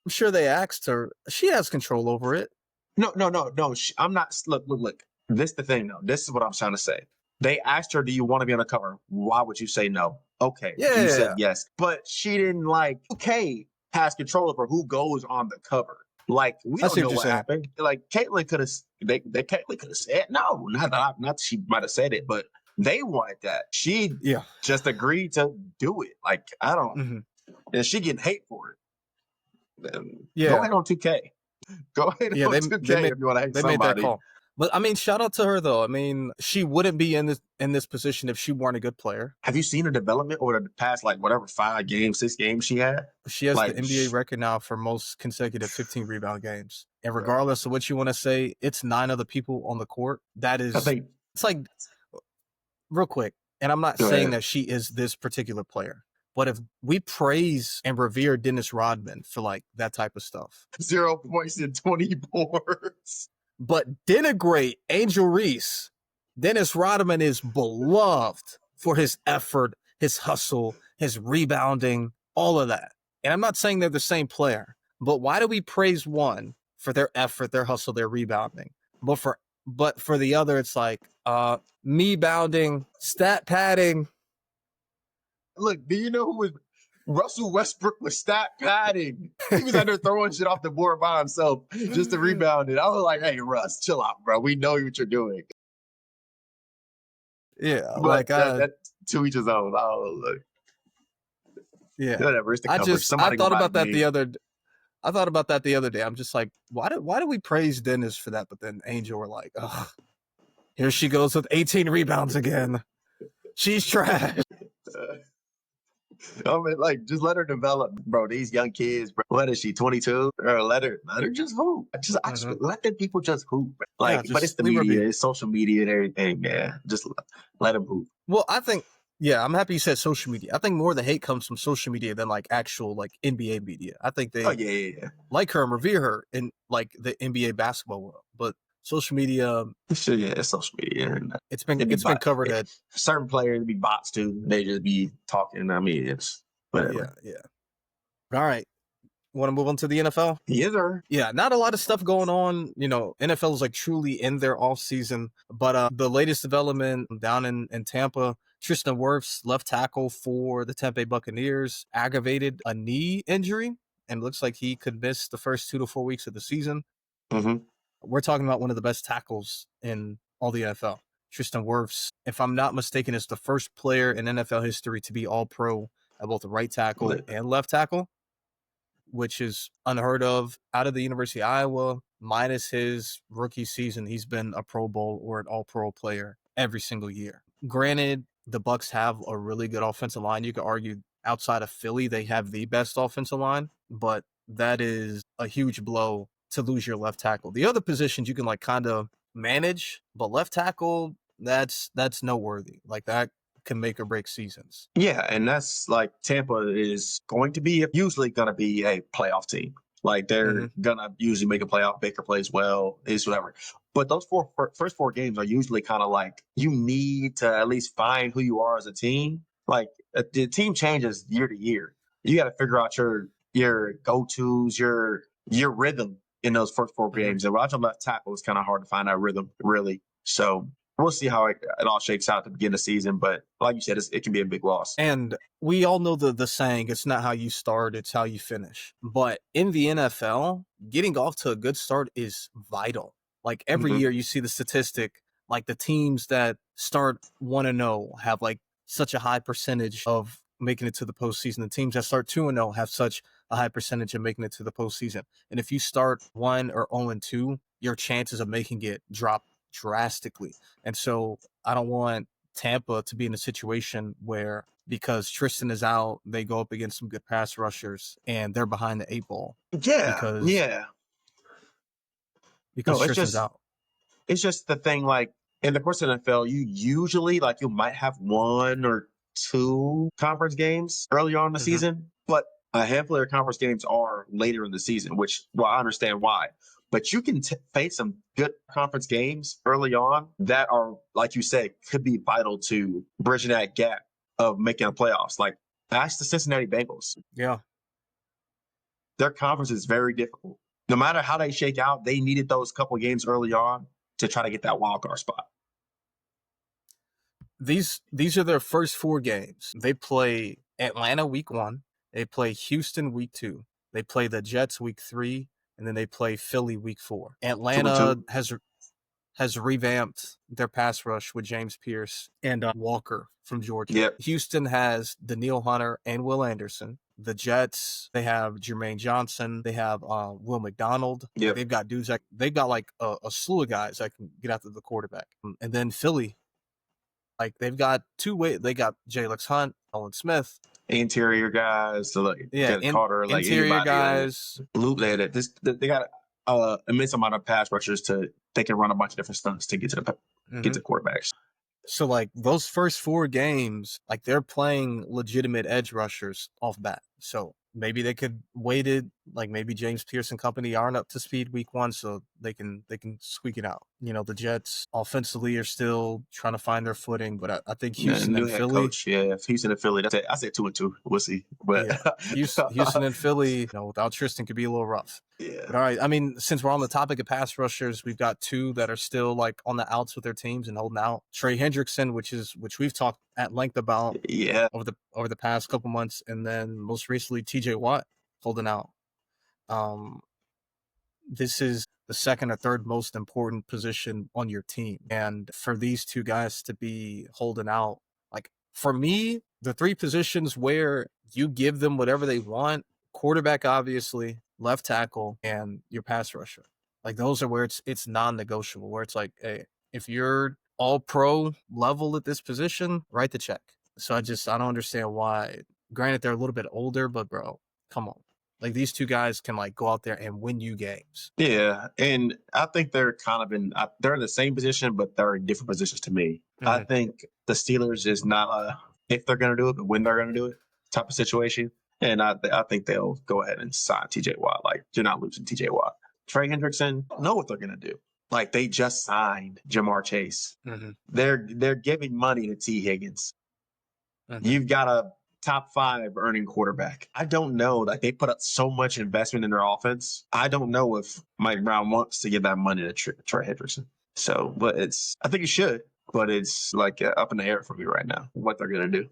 sure they asked her. She has control over it. No. I'm not. Look. This is the thing, though. This is what I'm trying to say. They asked her, "Do you want to be on the cover?" Why would you say no? Okay, you said yes, but she didn't like. Okay, has control over who goes on the cover. Like, we don't know what happened. Like, Caitlyn could have. Caitlyn could have said no. Not that she might have said it, but they wanted that. She just agreed to do it. Like, I don't. And she getting hate for it. Go ahead on 2K. Go ahead on 2K if you want to hate somebody. Made that call. But I mean, shout out to her though. I mean, she wouldn't be in this position if she weren't a good player. Have you seen her development over the past 5 games, 6 games she had? She has the NBA record now for most consecutive 15 rebound games. And regardless of what you want to say, it's 9 other people on the court. That is, it's like, real quick. And I'm not saying that she is this particular player. But if we praise and revere Dennis Rodman for like that type of stuff, 0 points in 20 boards, but denigrate Angel Reese, Dennis Rodman is beloved for his effort, his hustle, his rebounding, all of that. And I'm not saying they're the same player, but why do we praise one for their effort, their hustle, their rebounding, but for the other, it's like me bounding, stat padding. Look, do you know who was Russell Westbrook was stat padding? He was out there throwing shit off the board by himself just to rebound it. I was like, hey, Russ, chill out, bro. We know what you're doing. Yeah, but like that to each his own. Oh, look. Yeah, whatever. It's the cover. I thought about that the other day. I'm just like, why do we praise Dennis for that? But then Angel were like, ugh, here she goes with 18 rebounds again. She's trash. I mean, like, just let her develop, bro. These young kids, bro. What is she, 22? Or let her just hoop. Let the people just hoop. Like, but it's the media, it's social media and everything, man. Just let them hoop. Well, I think Yeah, I'm happy you said social media. I think more of the hate comes from social media than like actual like NBA media. I think Oh they yeah. like her and revere her in like the NBA basketball world, but social media, Sure, yeah, it's social media. And it'd be it's been bot. covered at Certain players be bots too. They just be talking. I mean, it's whatever. yeah. All right, want to move on to the NFL? Yes, sir. Yeah, not a lot of stuff going on. NFL is like truly in their off season, but the latest development down in Tampa, Tristan Wirfs, left tackle for the Tampa Bay Buccaneers, aggravated a knee injury and looks like he could miss the first 2 to 4 weeks of the season. Mm-hmm. We're talking about one of the best tackles in all the NFL. Tristan Wirfs, if I'm not mistaken, is the first player in NFL history to be all pro at both the right tackle and left tackle, which is unheard of. Out of the University of Iowa, minus his rookie season, he's been a Pro Bowl or an All-Pro player every single year. Granted, the Bucs have a really good offensive line. You could argue outside of Philly, they have the best offensive line, but that is a huge blow to lose your left tackle. The other positions you can like kind of manage, but left tackle, that's noteworthy. Like that can make or break seasons. Yeah, and that's like Tampa is usually going to be a playoff team. Like they're going to usually make a playoff. Baker plays well, is whatever. But those first four games are usually kind of like you need to at least find who you are as a team. Like the team changes year to year. You got to figure out your go-tos, your rhythm in those first four games. And watching left tackle is kind of hard to find that rhythm, really. So we'll see how it all shakes out at the beginning of the season. But like you said, it can be a big loss. And we all know the saying, it's not how you start, it's how you finish. But in the NFL, getting off to a good start is vital. Like every year you see the statistic, like the teams that start 1-0 have like such a high percentage of making it to the postseason. The teams that start 2-0 have such a high percentage of making it to the postseason. And if you start 1 or 0-2, your chances of making it drop drastically. And so I don't want Tampa to be in a situation where because Tristan is out, they go up against some good pass rushers and they're behind the 8 ball because No, Tristan's out. it's just the thing. Like in the course of the NFL, you usually like you might have one or two conference games early on in the season, but a handful of your conference games are later in the season, which I understand why. But you can face some good conference games early on that are, like you say, could be vital to bridging that gap of making a playoffs. Like ask the Cincinnati Bengals. Yeah. Their conference is very difficult. No matter how they shake out, they needed those couple games early on to try to get that wild card spot. These are their first 4 games. They play Atlanta week 1, they play Houston week 2, they play the Jets week 3, and then they play Philly week 4. Atlanta has revamped their pass rush with James Pierce and Walker from Georgia. Yep. Houston has Daniil Hunter and Will Anderson. The Jets, they have Jermaine Johnson. They have Will McDonald. Yep. They've got dudes they've got like a slew of guys that can get after the quarterback. And then Philly, like they've got they got Jalen Hunt, Owen Smith. Interior guys, so like Carter, like interior anybody, guys. Loop they got immense amount of pass rushers they can run a bunch of different stunts to get to the quarterbacks. So like those first 4 games, like they're playing legitimate edge rushers off bat. So maybe they could wait it, like maybe James Pierce and company aren't up to speed week 1, so they can squeak it out. The Jets offensively are still trying to find their footing, but I think Houston and Philly. Coach, Houston and Philly. I said 2-2. We'll see. But Houston and Philly, without Tristan could be a little rough. Yeah. But all right. I mean, since we're on the topic of pass rushers, we've got 2 that are still like on the outs with their teams and holding out. Trey Hendrickson, which we've talked at length about over the past couple months, and then most recently TJ Watt holding out. This is the second or third most important position on your team. And for these 2 guys to be holding out, like for me, the 3 positions where you give them whatever they want, quarterback, obviously, left tackle, and your pass rusher. Like those are where it's non-negotiable, where it's like, hey, if you're all pro level at this position, write the check. So I don't understand why. Granted, they're a little bit older, but bro, come on. Like these 2 guys can like go out there and win you games. Yeah, and I think they're kind of they're in the same position, but they're in different positions to me. I think the Steelers is not if they're going to do it, but when they're going to do it type of situation. And I think they'll go ahead and sign TJ Watt. Like, you're not losing TJ Watt. Trey Hendrickson, know what they're going to do. Like, they just signed Jamar Chase. Mm-hmm. They're giving money to T. Higgins. Mm-hmm. You've got a top 5 earning quarterback. I don't know. Like, they put up so much investment in their offense. I don't know if Mike Brown wants to give that money to Trey Hendrickson. So, but I think he should, but it's like up in the air for me right now, what they're going to do.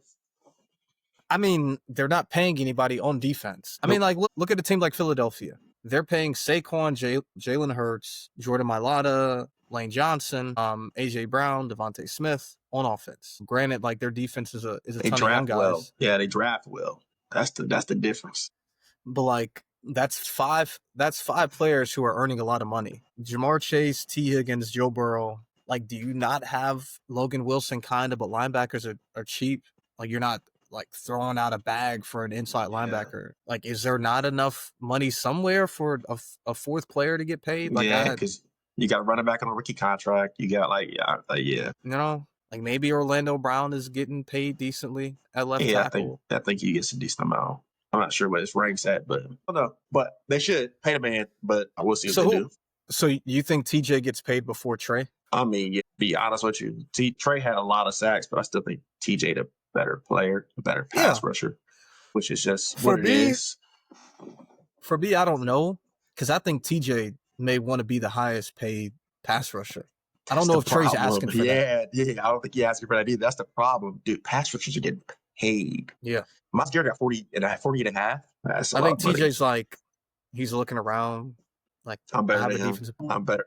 I mean, they're not paying anybody on defense. I mean, like, look at a team like Philadelphia. They're paying Saquon, Jalen Hurts, Jordan Mailata, Lane Johnson, AJ Brown, Devontae Smith on offense. Granted, like, their defense is a ton of young guys. Well. Yeah, they draft well. That's the difference. But like, that's five players who are earning a lot of money. Jamar Chase, T. Higgins, Joe Burrow. Like, do you not have Logan Wilson kind of, but linebackers are cheap? Like, you're not like throwing out a bag for an inside linebacker. Like, is there not enough money somewhere for a fourth player to get paid? Like, because you got running back on a rookie contract. You got you know, like maybe Orlando Brown is getting paid decently at left tackle. I think he gets a decent amount. I'm not sure what his rank's at, but I don't know. But they should pay the man. But we'll see what they do. So you think TJ gets paid before Trey? I mean, be honest with you, Trey had a lot of sacks, but I still think TJ the better player, a better pass rusher, which is just what it is. For me, I don't know, because I think TJ may want to be the highest paid pass rusher. I don't know if Trey's asking for that. Yeah. I don't think he's asking for that either. That's the problem. Dude, pass rushers are getting paid. Yeah. Miles Garrett got 40 and a half. I think TJ's like, he's looking around like, I'm better than him. I'm better.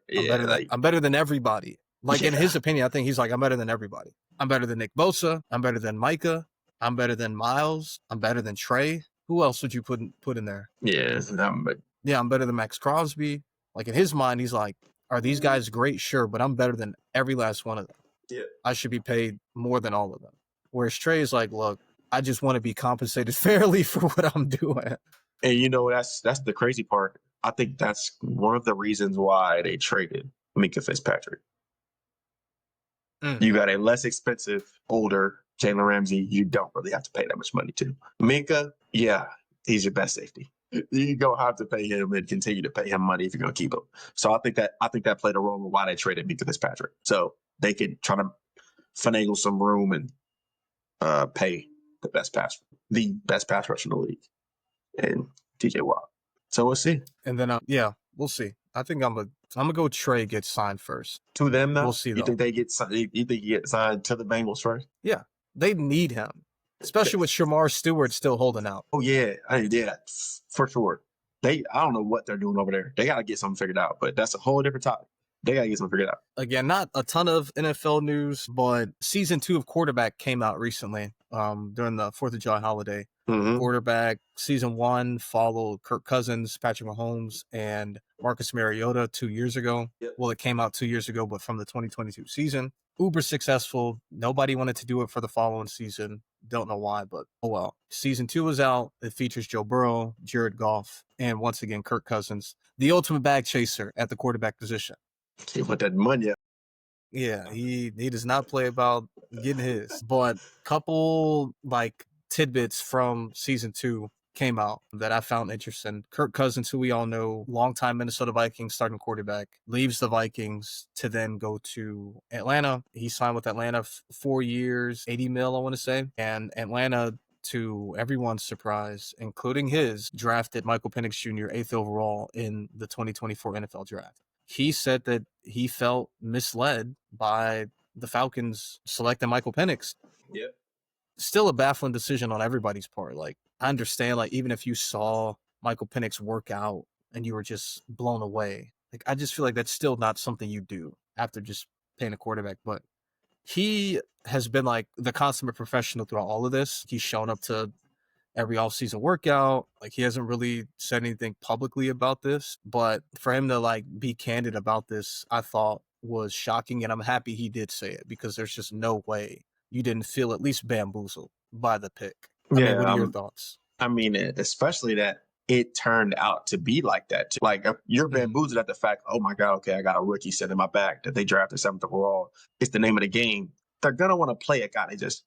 I'm better than everybody. Like, in his opinion, I think he's like, I'm better than everybody. I'm better than Nick Bosa. I'm better than Micah. I'm better than Miles. I'm better than Trey. Who else would you put in there? Yeah. I'm better than Max Crosby. Like, in his mind, he's like, are these guys great? Sure, but I'm better than every last one of them. Yeah. I should be paid more than all of them. Whereas Trey is like, look, I just want to be compensated fairly for what I'm doing. And you know, that's the crazy part. I think that's one of the reasons why they traded Minkah Fitzpatrick. You got a less expensive, older Jalen Ramsey. You don't really have to pay that much money to. Minkah, he's your best safety. You're gonna have to pay him and continue to pay him money if you're gonna keep him. So I think that played a role in why they traded Minkah Fitzpatrick. So they could try to finagle some room and pay the best pass rush in the league, and TJ Watt. So we'll see. And then we'll see. I think I'm gonna go Trey gets signed first. To them, though? We'll see. You think they get signed? You think he gets signed to the Bengals first? Yeah, they need him, especially with Shamar Stewart still holding out. Oh yeah, for sure. I don't know what they're doing over there. They gotta get something figured out, but that's a whole different topic. They gotta get something figured out. Again, not a ton of NFL news, but season 2 of Quarterback came out recently during the 4th of July holiday. Mm-hmm. Quarterback season 1 followed Kirk Cousins, Patrick Mahomes, and Marcus Mariota 2 years ago. Yep. Well, it came out 2 years ago, but from the 2022 season. Uber successful. Nobody wanted to do it for the following season. Don't know why, but oh well. Season 2 was out. It features Joe Burrow, Jared Goff, and once again, Kirk Cousins, the ultimate bag chaser at the quarterback position. He want that money. Yeah, he does not play about getting his. But couple like tidbits from season 2 came out that I found interesting. Kirk Cousins, who we all know, longtime Minnesota Vikings starting quarterback, leaves the Vikings to then go to Atlanta. He signed with Atlanta 4 years, 80 mil, I want to say. And Atlanta, to everyone's surprise, including his, drafted Michael Penix Jr. 8th overall in the 2024 NFL draft. He said that he felt misled by the Falcons selecting Michael Penix. Yep. Still a baffling decision on everybody's part. Like, I understand, like, even if you saw Michael Penix work out and you were just blown away, like, I just feel like that's still not something you do after just paying a quarterback. But he has been like the consummate professional throughout all of this. He's shown up to every offseason workout. Like, he hasn't really said anything publicly about this, but for him to like be candid about this, I thought was shocking, and I'm happy he did say it, because there's just no way you didn't feel at least bamboozled by the pick. I mean, what are your thoughts? I mean, especially that it turned out to be like that too. Like, you're bamboozled at the fact, oh my God, okay, I got a rookie set in my back that they drafted 7th overall. It's the name of the game. They're gonna want to play a guy they just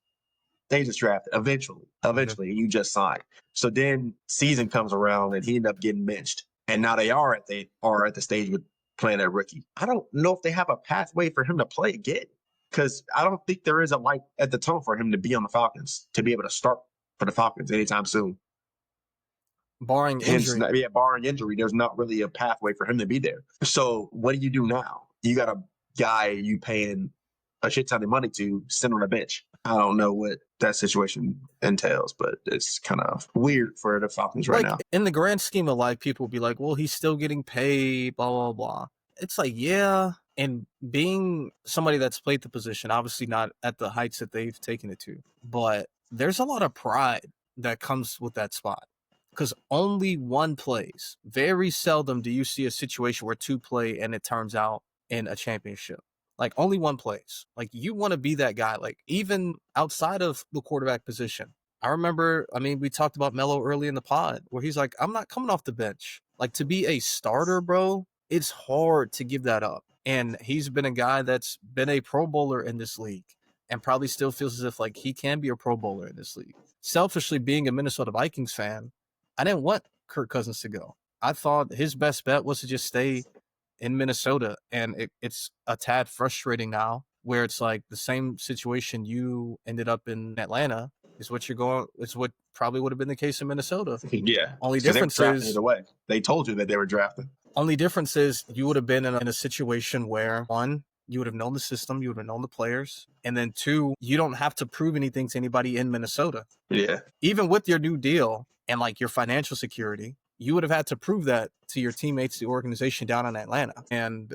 They just drafted eventually, and you just signed. So then season comes around and he ended up getting benched. And now they are at the stage with playing at rookie. I don't know if they have a pathway for him to play again. Because I don't think there is a light at the tunnel for him to be on the Falcons, to be able to start for the Falcons anytime soon. Barring injury. Barring injury, there's not really a pathway for him to be there. So what do you do now? You got a guy you paying a shit ton of money to sit on the bench. I don't know what that situation entails, but it's kind of weird for the Falcons right now. In the grand scheme of life, people will be like, well, he's still getting paid, blah, blah, blah. It's like, yeah. And being somebody that's played the position, obviously not at the heights that they've taken it to, but there's a lot of pride that comes with that spot. Because only one plays. Very seldom do you see a situation where two play and it turns out in a championship. Like, only one plays. Like, you want to be that guy. Like, even outside of the quarterback position. I remember, we talked about Melo early in the pod where he's like, I'm not coming off the bench. Like, to be a starter, bro, it's hard to give that up. And he's been a guy that's been a Pro Bowler in this league and probably still feels as if, like, he can be a Pro Bowler in this league. Selfishly, being a Minnesota Vikings fan, I didn't want Kirk Cousins to go. I thought his best bet was to just stay in Minnesota, and it's a tad frustrating now where it's like the same situation you ended up in Atlanta is what probably would have been the case in Minnesota. Yeah. Only difference is they told you that they were drafting. Only difference is you would have been in a situation where, one, you would have known the system, you would have known the players, and then two, you don't have to prove anything to anybody in Minnesota. Yeah. Even with your new deal and like your financial security, you would have had to prove that to your teammates, the organization down in Atlanta. And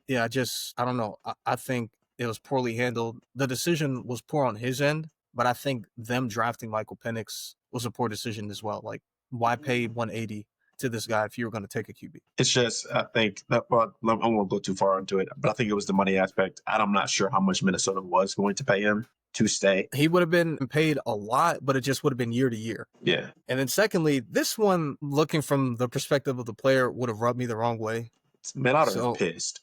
yeah, I don't know. I think it was poorly handled. The decision was poor on his end, but I think them drafting Michael Penix was a poor decision as well. Like, why pay 180 to this guy if you were going to take a QB? It's just, I think that, well, I won't go too far into it, but I think it was the money aspect. I'm not sure how much Minnesota was going to pay him to stay. He would have been paid a lot, but it just would have been year to year. Yeah. And then secondly, this one, looking from the perspective of the player, would have rubbed me the wrong way. Man, I'd have been pissed.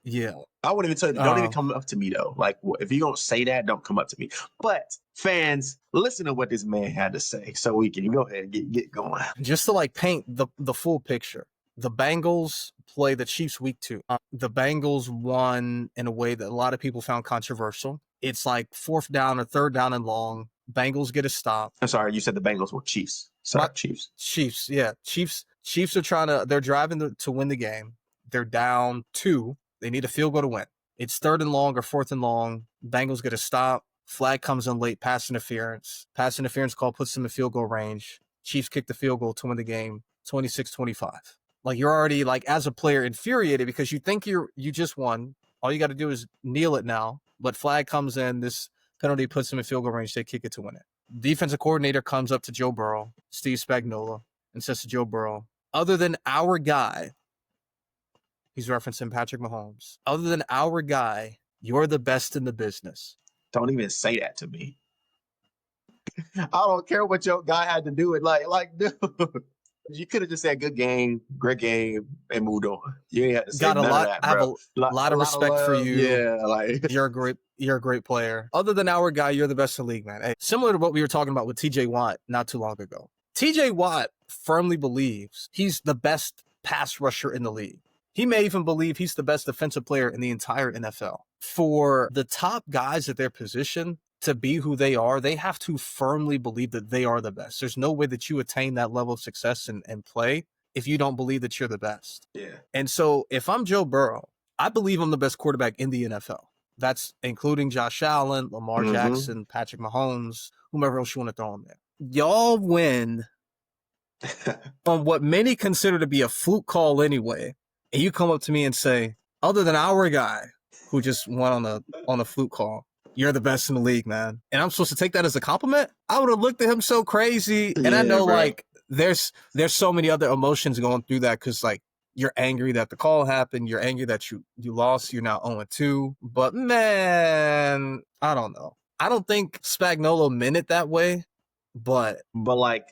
Yeah. I wouldn't even tell you, don't even come up to me though. Like, if you don't say that, don't come up to me. But fans, listen to what this man had to say so we can go ahead and get going. Just to like paint the full picture. The Bengals play the Chiefs week 2. The Bengals won in a way that a lot of people found controversial. It's like 4th down or 3rd down and long. Bengals get a stop. I'm sorry, you said the Bengals were Chiefs. Sorry, Chiefs. Chiefs, yeah. Chiefs are they're driving to win the game. They're down 2. They need a field goal to win. It's 3rd and long or 4th and long. Bengals get a stop. Flag comes in late, pass interference. Pass interference call puts them in field goal range. Chiefs kick the field goal to win the game, 26-25. Like, you're already, like, as a player, infuriated because you think you just won. All you got to do is kneel it now. But flag comes in, this penalty puts them in field goal range. They kick it to win it. Defensive coordinator comes up to Joe Burrow, Steve Spagnuolo, and says to Joe Burrow, other than our guy, he's referencing Patrick Mahomes, other than our guy, you're the best in the business. Don't even say that to me. I don't care what your guy had to do it. Like, dude, you could have just said good game, great game, and moved on. You ain't had to say none of that, bro. I have a lot of respect for you. Yeah, like you're a great player. Other than our guy, you're the best in the league, man. Hey, similar to what we were talking about with TJ Watt not too long ago. TJ Watt firmly believes he's the best pass rusher in the league. He may even believe he's the best defensive player in the entire NFL. For the top guys at their position to be who they are, they have to firmly believe that they are the best. There's no way that you attain that level of success and play if you don't believe that you're the best. Yeah. And so if I'm Joe Burrow, I believe I'm the best quarterback in the NFL. That's including Josh Allen, Lamar Jackson, Patrick Mahomes, whomever else you want to throw in there. Y'all win on what many consider to be a fluke call anyway. And you come up to me and say, other than our guy who just won on a fluke call, you're the best in the league, man. And I'm supposed to take that as a compliment? I would have looked at him so crazy. And I know, bro, like, there's so many other emotions going through that because, like, you're angry that the call happened. You're angry that you lost. You're now 0-2. But, man, I don't know. I don't think Spagnuolo meant it that way, but like,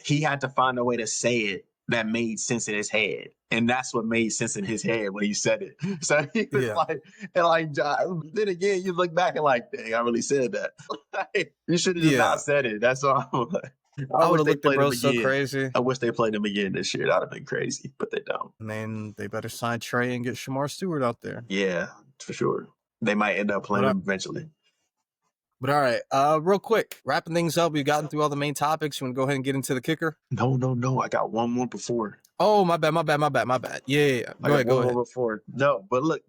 he had to find a way to say it that made sense in his head. And that's what made sense in his head when he said it. So he was Yeah. like, and like, then again, you look back and like, dang, I really said that. Like, you should have just not Yeah. said it. That's all. I I would wish have they looked at played him bro so again. crazy. I wish they played him again this year. That'd have been crazy, but they don't. I mean, they better sign Trey and get Shamar Stewart out there. Yeah, for sure. They might end up playing him eventually. But all right, real quick, wrapping things up. We've gotten through all the main topics. You want to go ahead and get into the kicker? No. I got one more before. Oh, my bad. Yeah. Go ahead. More before. No, but look,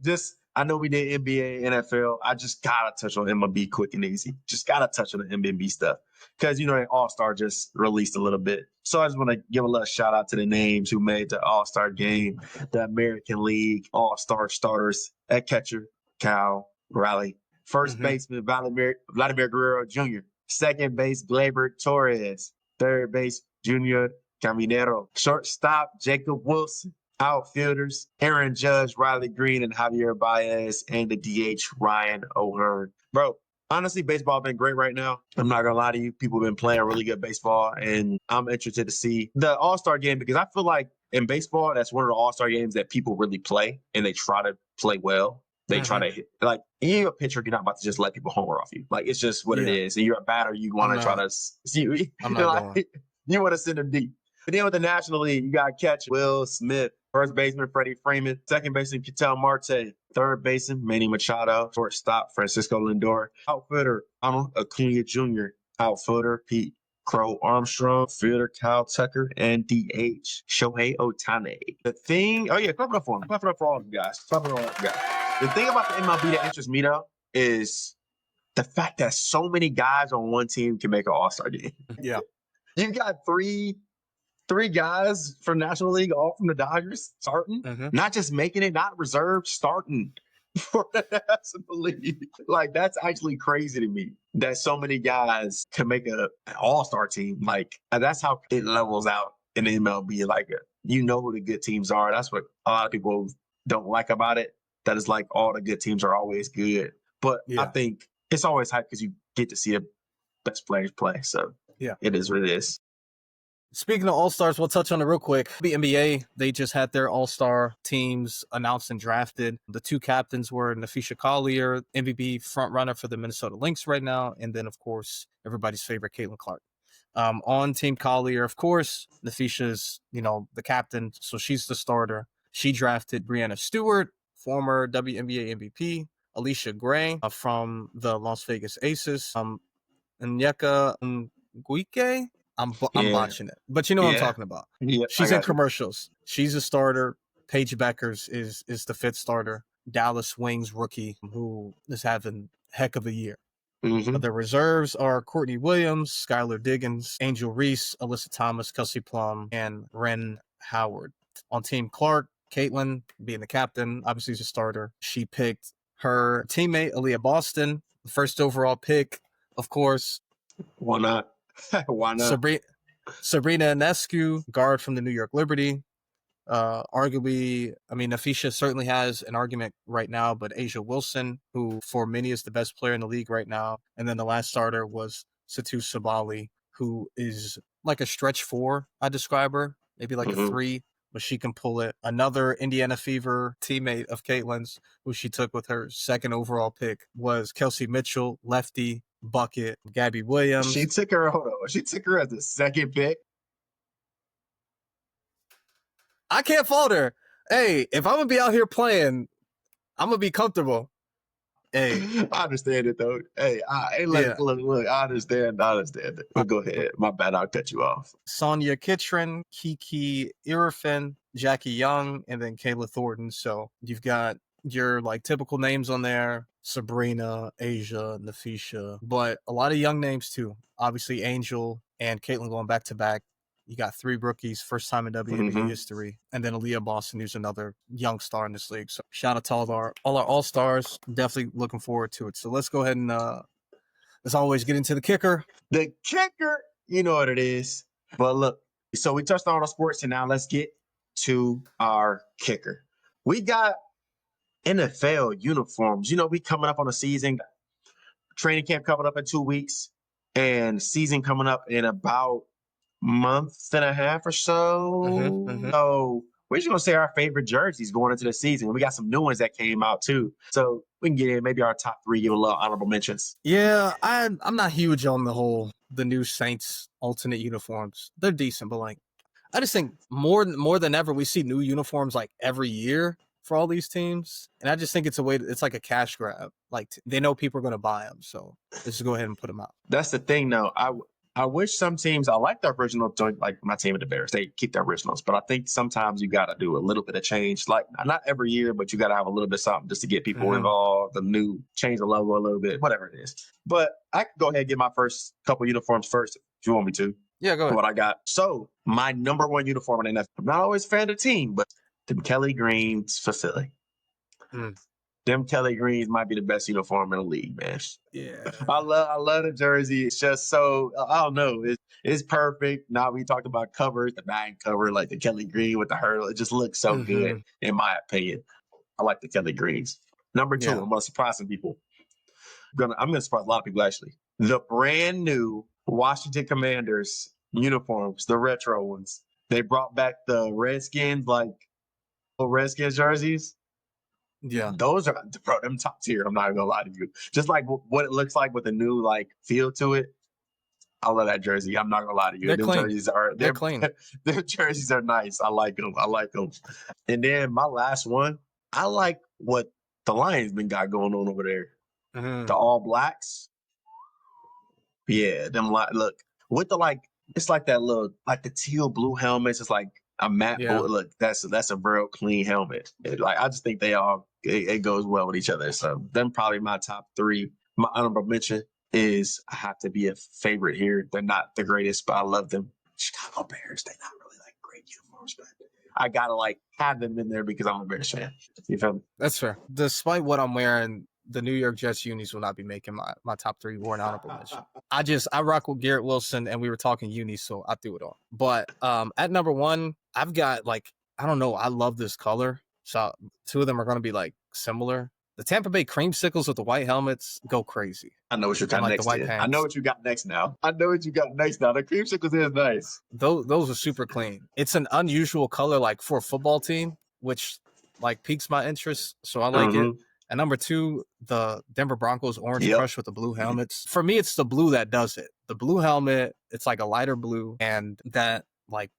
I know we did NBA, NFL. I just gotta touch on MLB quick and easy. Just gotta touch on the MLB stuff. Because the All-Star just released a little bit. So I just want to give a little shout out to the names who made the All-Star game, the American League All-Star starters at catcher, Cal Raleigh. First baseman, Vladimir Guerrero Jr. Second base, Gleyber Torres. Third base, Junior Caminero. Shortstop, Jacob Wilson. Outfielders, Aaron Judge, Riley Green, and Javier Baez, and the DH, Ryan O'Hearn. Bro, honestly, baseball been great right now. I'm not going to lie to you. People have been playing really good baseball, and I'm interested to see the All-Star game because I feel like in baseball, that's one of the All-Star games that people really play, and they try to play well. They try to hit. Like, you're a pitcher, you're not about to just let people homer off you. Like, it's just what it is. And you're a batter, you want to try to see. I'm not going. You want to send them deep. But then with the National League, you got catcher Will Smith, first baseman Freddie Freeman, second baseman Ketel Marte, third baseman Manny Machado, shortstop Francisco Lindor, outfielder Donald Acuna Jr., outfielder Pete Crow Armstrong, fielder Kyle Tucker, and DH Shohei Ohtani. Clap it up for him. Clap it up for all of you guys. The thing about the MLB that interests me though is the fact that so many guys on one team can make an All-Star game. Yeah. You got three guys from National League, all from the Dodgers, starting, not just making it, not reserved, starting for the National League. Like, that's actually crazy to me that so many guys can make an all-star team. Like, that's how it levels out in the MLB. Like, who the good teams are. That's what a lot of people don't like about it. That is like all the good teams are always good. But I think it's always hype because you get to see the best players play. So it is what it is. Speaking of All-Stars, we'll touch on it real quick. The NBA, they just had their All-Star teams announced and drafted. The two captains were Nafisha Collier, MVP frontrunner for the Minnesota Lynx right now, and then, of course, everybody's favorite, Caitlin Clark. On Team Collier, of course, Nafisha's, the captain, so she's the starter. She drafted Brianna Stewart, former WNBA MVP, Alicia Gray from the Las Vegas Aces, Nyeka Nguike. I'm botching it, but you know what I'm talking about. Yeah, she's in commercials. She's a starter. Paige Beckers is the fifth starter. Dallas Wings rookie who is having heck of a year. The reserves are Courtney Williams, Skylar Diggins, Angel Reese, Alyssa Thomas, Kelsey Plum, and Ren Howard. On Team Clark, Caitlin, being the captain, obviously is a starter. She picked her teammate, Aaliyah Boston, the first overall pick, of course. Why not? Why not? Sabrina Ionescu, guard from the New York Liberty. Arguably, Nafisha certainly has an argument right now, but Asia Wilson, who for many is the best player in the league right now. And then the last starter was Satu Sabali, who is like a stretch four, I describe her, maybe like a three, but she can pull it. Another Indiana Fever teammate of Caitlin's, who she took with her second overall pick, was Kelsey Mitchell, lefty, bucket, Gabby Williams. She took her as the second pick. I can't fault her. Hey, if I'm gonna be out here playing, I'm gonna be comfortable. Hey, I understand it though. Hey, look, I understand it. But go ahead. My bad, I'll cut you off. Sonia Kitchen, Kiki Irfin, Jackie Young, and then Kayla Thornton. So you've got your like typical names on there: Sabrina, Asia, Nafisha, but a lot of young names too. Obviously, Angel and Caitlin going back to back. You got three rookies, first time in WNBA history, and then Aaliyah Boston, who's another young star in this league. So shout out to all our All-Stars. Definitely looking forward to it. So let's go ahead and, as always, get into the kicker. The kicker, you know what it is. But look, so we touched on all the sports, and now let's get to our kicker. We got NFL uniforms. We coming up on a season. Training camp coming up in 2 weeks, and season coming up in about month and a half or so. So we're just gonna say our favorite jerseys going into the season. We got some new ones that came out too. So we can get in maybe our top three, give a little honorable mentions. Yeah, I'm not huge on the new Saints alternate uniforms. They're decent, but like I just think more than ever we see new uniforms like every year for all these teams, and I just think it's it's like a cash grab. Like they know people are going to buy them, so let's just go ahead and put them out. That's the thing, though. I wish some teams, I like the original joint, like my team at the Bears, they keep the originals, but I think sometimes you got to do a little bit of change. Like not every year, but you got to have a little bit of something just to get people involved, change the logo a little bit, whatever it is. But I can go ahead and get my first couple uniforms first if you want me to. Yeah, go ahead. What I got. So my number one uniform in the NFL, I'm not always a fan of the team, but the Kelly Greens for Philly. Them Kelly Greens might be the best uniform in the league, man. Yeah, I love the jersey. It's just so I don't know. It's perfect. Now we talked about covers, the bag cover, like the Kelly Green with the hurdle. It just looks so good, in my opinion. I like the Kelly Greens. Number two, I'm gonna surprise some people. I'm gonna surprise a lot of people actually. The brand new Washington Commanders uniforms, the retro ones. They brought back the Redskins, like Redskins jerseys. Yeah, those are them top tier. I'm not gonna lie to you. Just like what it looks like with the new like feel to it. I love that jersey. I'm not gonna lie to you. they're Them clean. jerseys are They're clean. Their jerseys are nice. I like them. And then my last one, I like what the Lions been got going on over there. The all blacks. Yeah, them look with the like. It's like that little like the teal blue helmets. It's like a matte blue. Look, that's a real clean helmet. Like I just think it goes well with each other. So them probably my top three. My honorable mention is I have to be a favorite here. They're not the greatest, but I love them. Chicago Bears. They're not really like great uniforms, but I gotta like have them in there because I'm a Bears fan. You feel me? That's fair. Despite what I'm wearing, the New York Jets unis will not be making my top three or an honorable mention. I rock with Garrett Wilson, and we were talking unis, so I threw it on. But at number one, I've got like I don't know. I love this color. So two of them are going to be like similar. The Tampa Bay Creamsicles with the white helmets go crazy. I know what you got next. I know what you got next now. The Creamsicles is nice. Those are super clean. It's an unusual color, like for a football team, which like piques my interest. So I like it. And number two, the Denver Broncos orange crush with the blue helmets. For me, it's the blue that does it. The blue helmet, it's like a lighter blue, and that like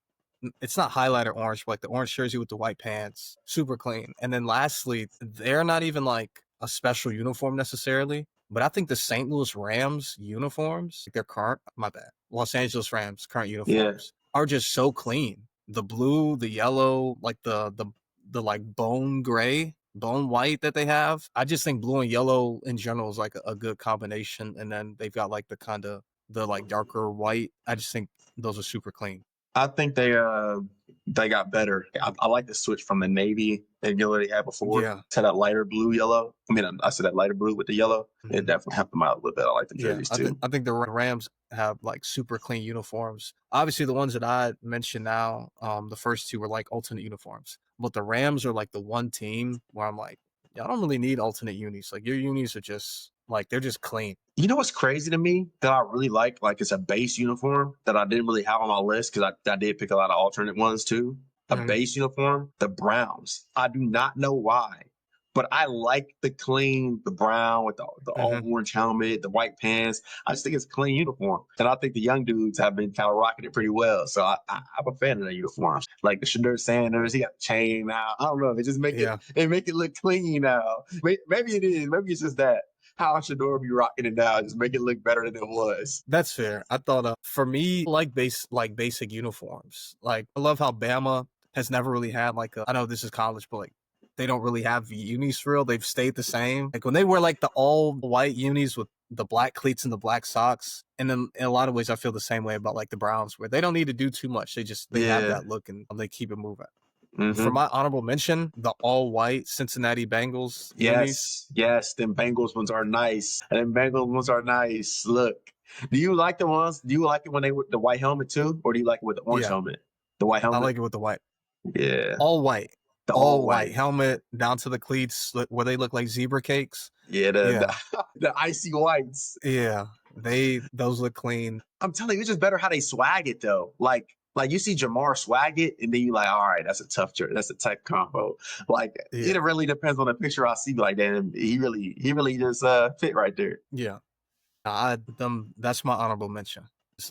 it's not highlighter orange, but like the orange jersey with the white pants, super clean. And then lastly, they're not even like a special uniform necessarily, but I think the St. Louis Rams uniforms, their current, Los Angeles Rams current uniforms are just so clean. The blue, the yellow, like the like bone gray, bone white that they have. I just think blue and yellow in general is like a good combination. And then they've got like the like darker white. I just think those are super clean. I think they got better. I like the switch from the navy and yellow they had before to that lighter blue yellow. I mean, I said that lighter blue with the yellow. It definitely helped them out a little bit. I like the jerseys too. I think the Rams have like super clean uniforms. Obviously, the ones that I mentioned now, the first two were like alternate uniforms. But the Rams are like the one team where I'm like, y'all don't really need alternate unis. Like your unis are just like they're just clean. You know what's crazy to me that I really like it's a base uniform that I didn't really have on my list because I did pick a lot of alternate ones too. A base uniform, the Browns. I do not know why, but I like the brown with the all orange helmet, the white pants. I just think it's a clean uniform. And I think the young dudes have been kind of rocking it pretty well. So I'm a fan of the uniforms. Like the Shedeur Sanders, he got the chain now. I don't know. They just make it look clean now. Maybe it is. Maybe it's just that. How Shedeur be rocking it now, just make it look better than it was. That's fair. I thought for me, like basic uniforms. Like I love how Bama has never really had like I know this is college, but like they don't really have unis for real. They've stayed the same. Like when they wear like the all white unis with the black cleats and the black socks. And then in a lot of ways, I feel the same way about like the Browns, where they don't need to do too much. They have that look and they keep it moving. For my honorable mention, the all white Cincinnati Bengals. Yes, them Bengals ones are nice. Look, do you like the ones? Do you like it when they with the white helmet too, or do you like it with the orange helmet? The white helmet. I like it with the white. Yeah, all white. The all white helmet down to the cleats where they look like zebra cakes. The icy whites. Yeah. Those look clean. I'm telling you, it's just better how they swag it though. Like you see Jamar swag it, and then you like, all right, that's a tough jersey, that's a tough combo. Like Yeah. it really depends on the picture I see. Like, damn, he really just fit right there. Yeah. That's my honorable mention.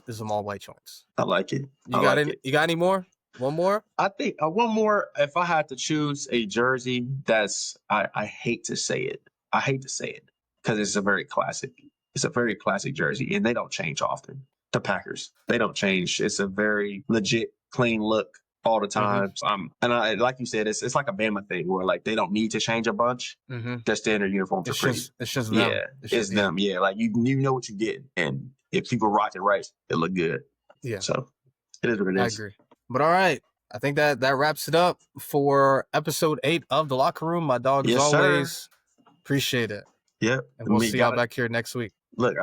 Is them all white joints. I like it. I You got like any? it. You got any more? One more? I think one more. If I had to choose a jersey, that's I hate to say it. I hate to say it because it's a very classic. It's a very classic jersey, and they don't change often. The Packers, they don't change. It's a very legit, clean look all the Mm-hmm. time. And I like you said, it's like a Bama thing where like they don't need to change a bunch. Mm-hmm. Their standard uniforms are pretty. It's just them. Yeah, it's them. Yeah, like you know what you get, and if people rock it right, it look good. Yeah. So it is what it I is. agree. But all right. I think that wraps it up for episode 8 of The Locker Room. My dog, as Yes, sir. always. Appreciate it. Yep. And we'll see y'all back here next week. Look,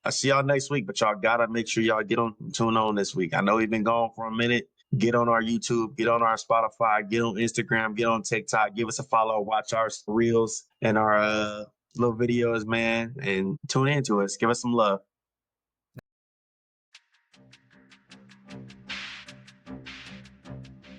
I see y'all next week, but y'all gotta make sure y'all tune on this week. I know we've been gone for a minute. Get on our YouTube, get on our Spotify, get on Instagram, get on TikTok, give us a follow, watch our reels and our little videos, man, and tune into us. Give us some love.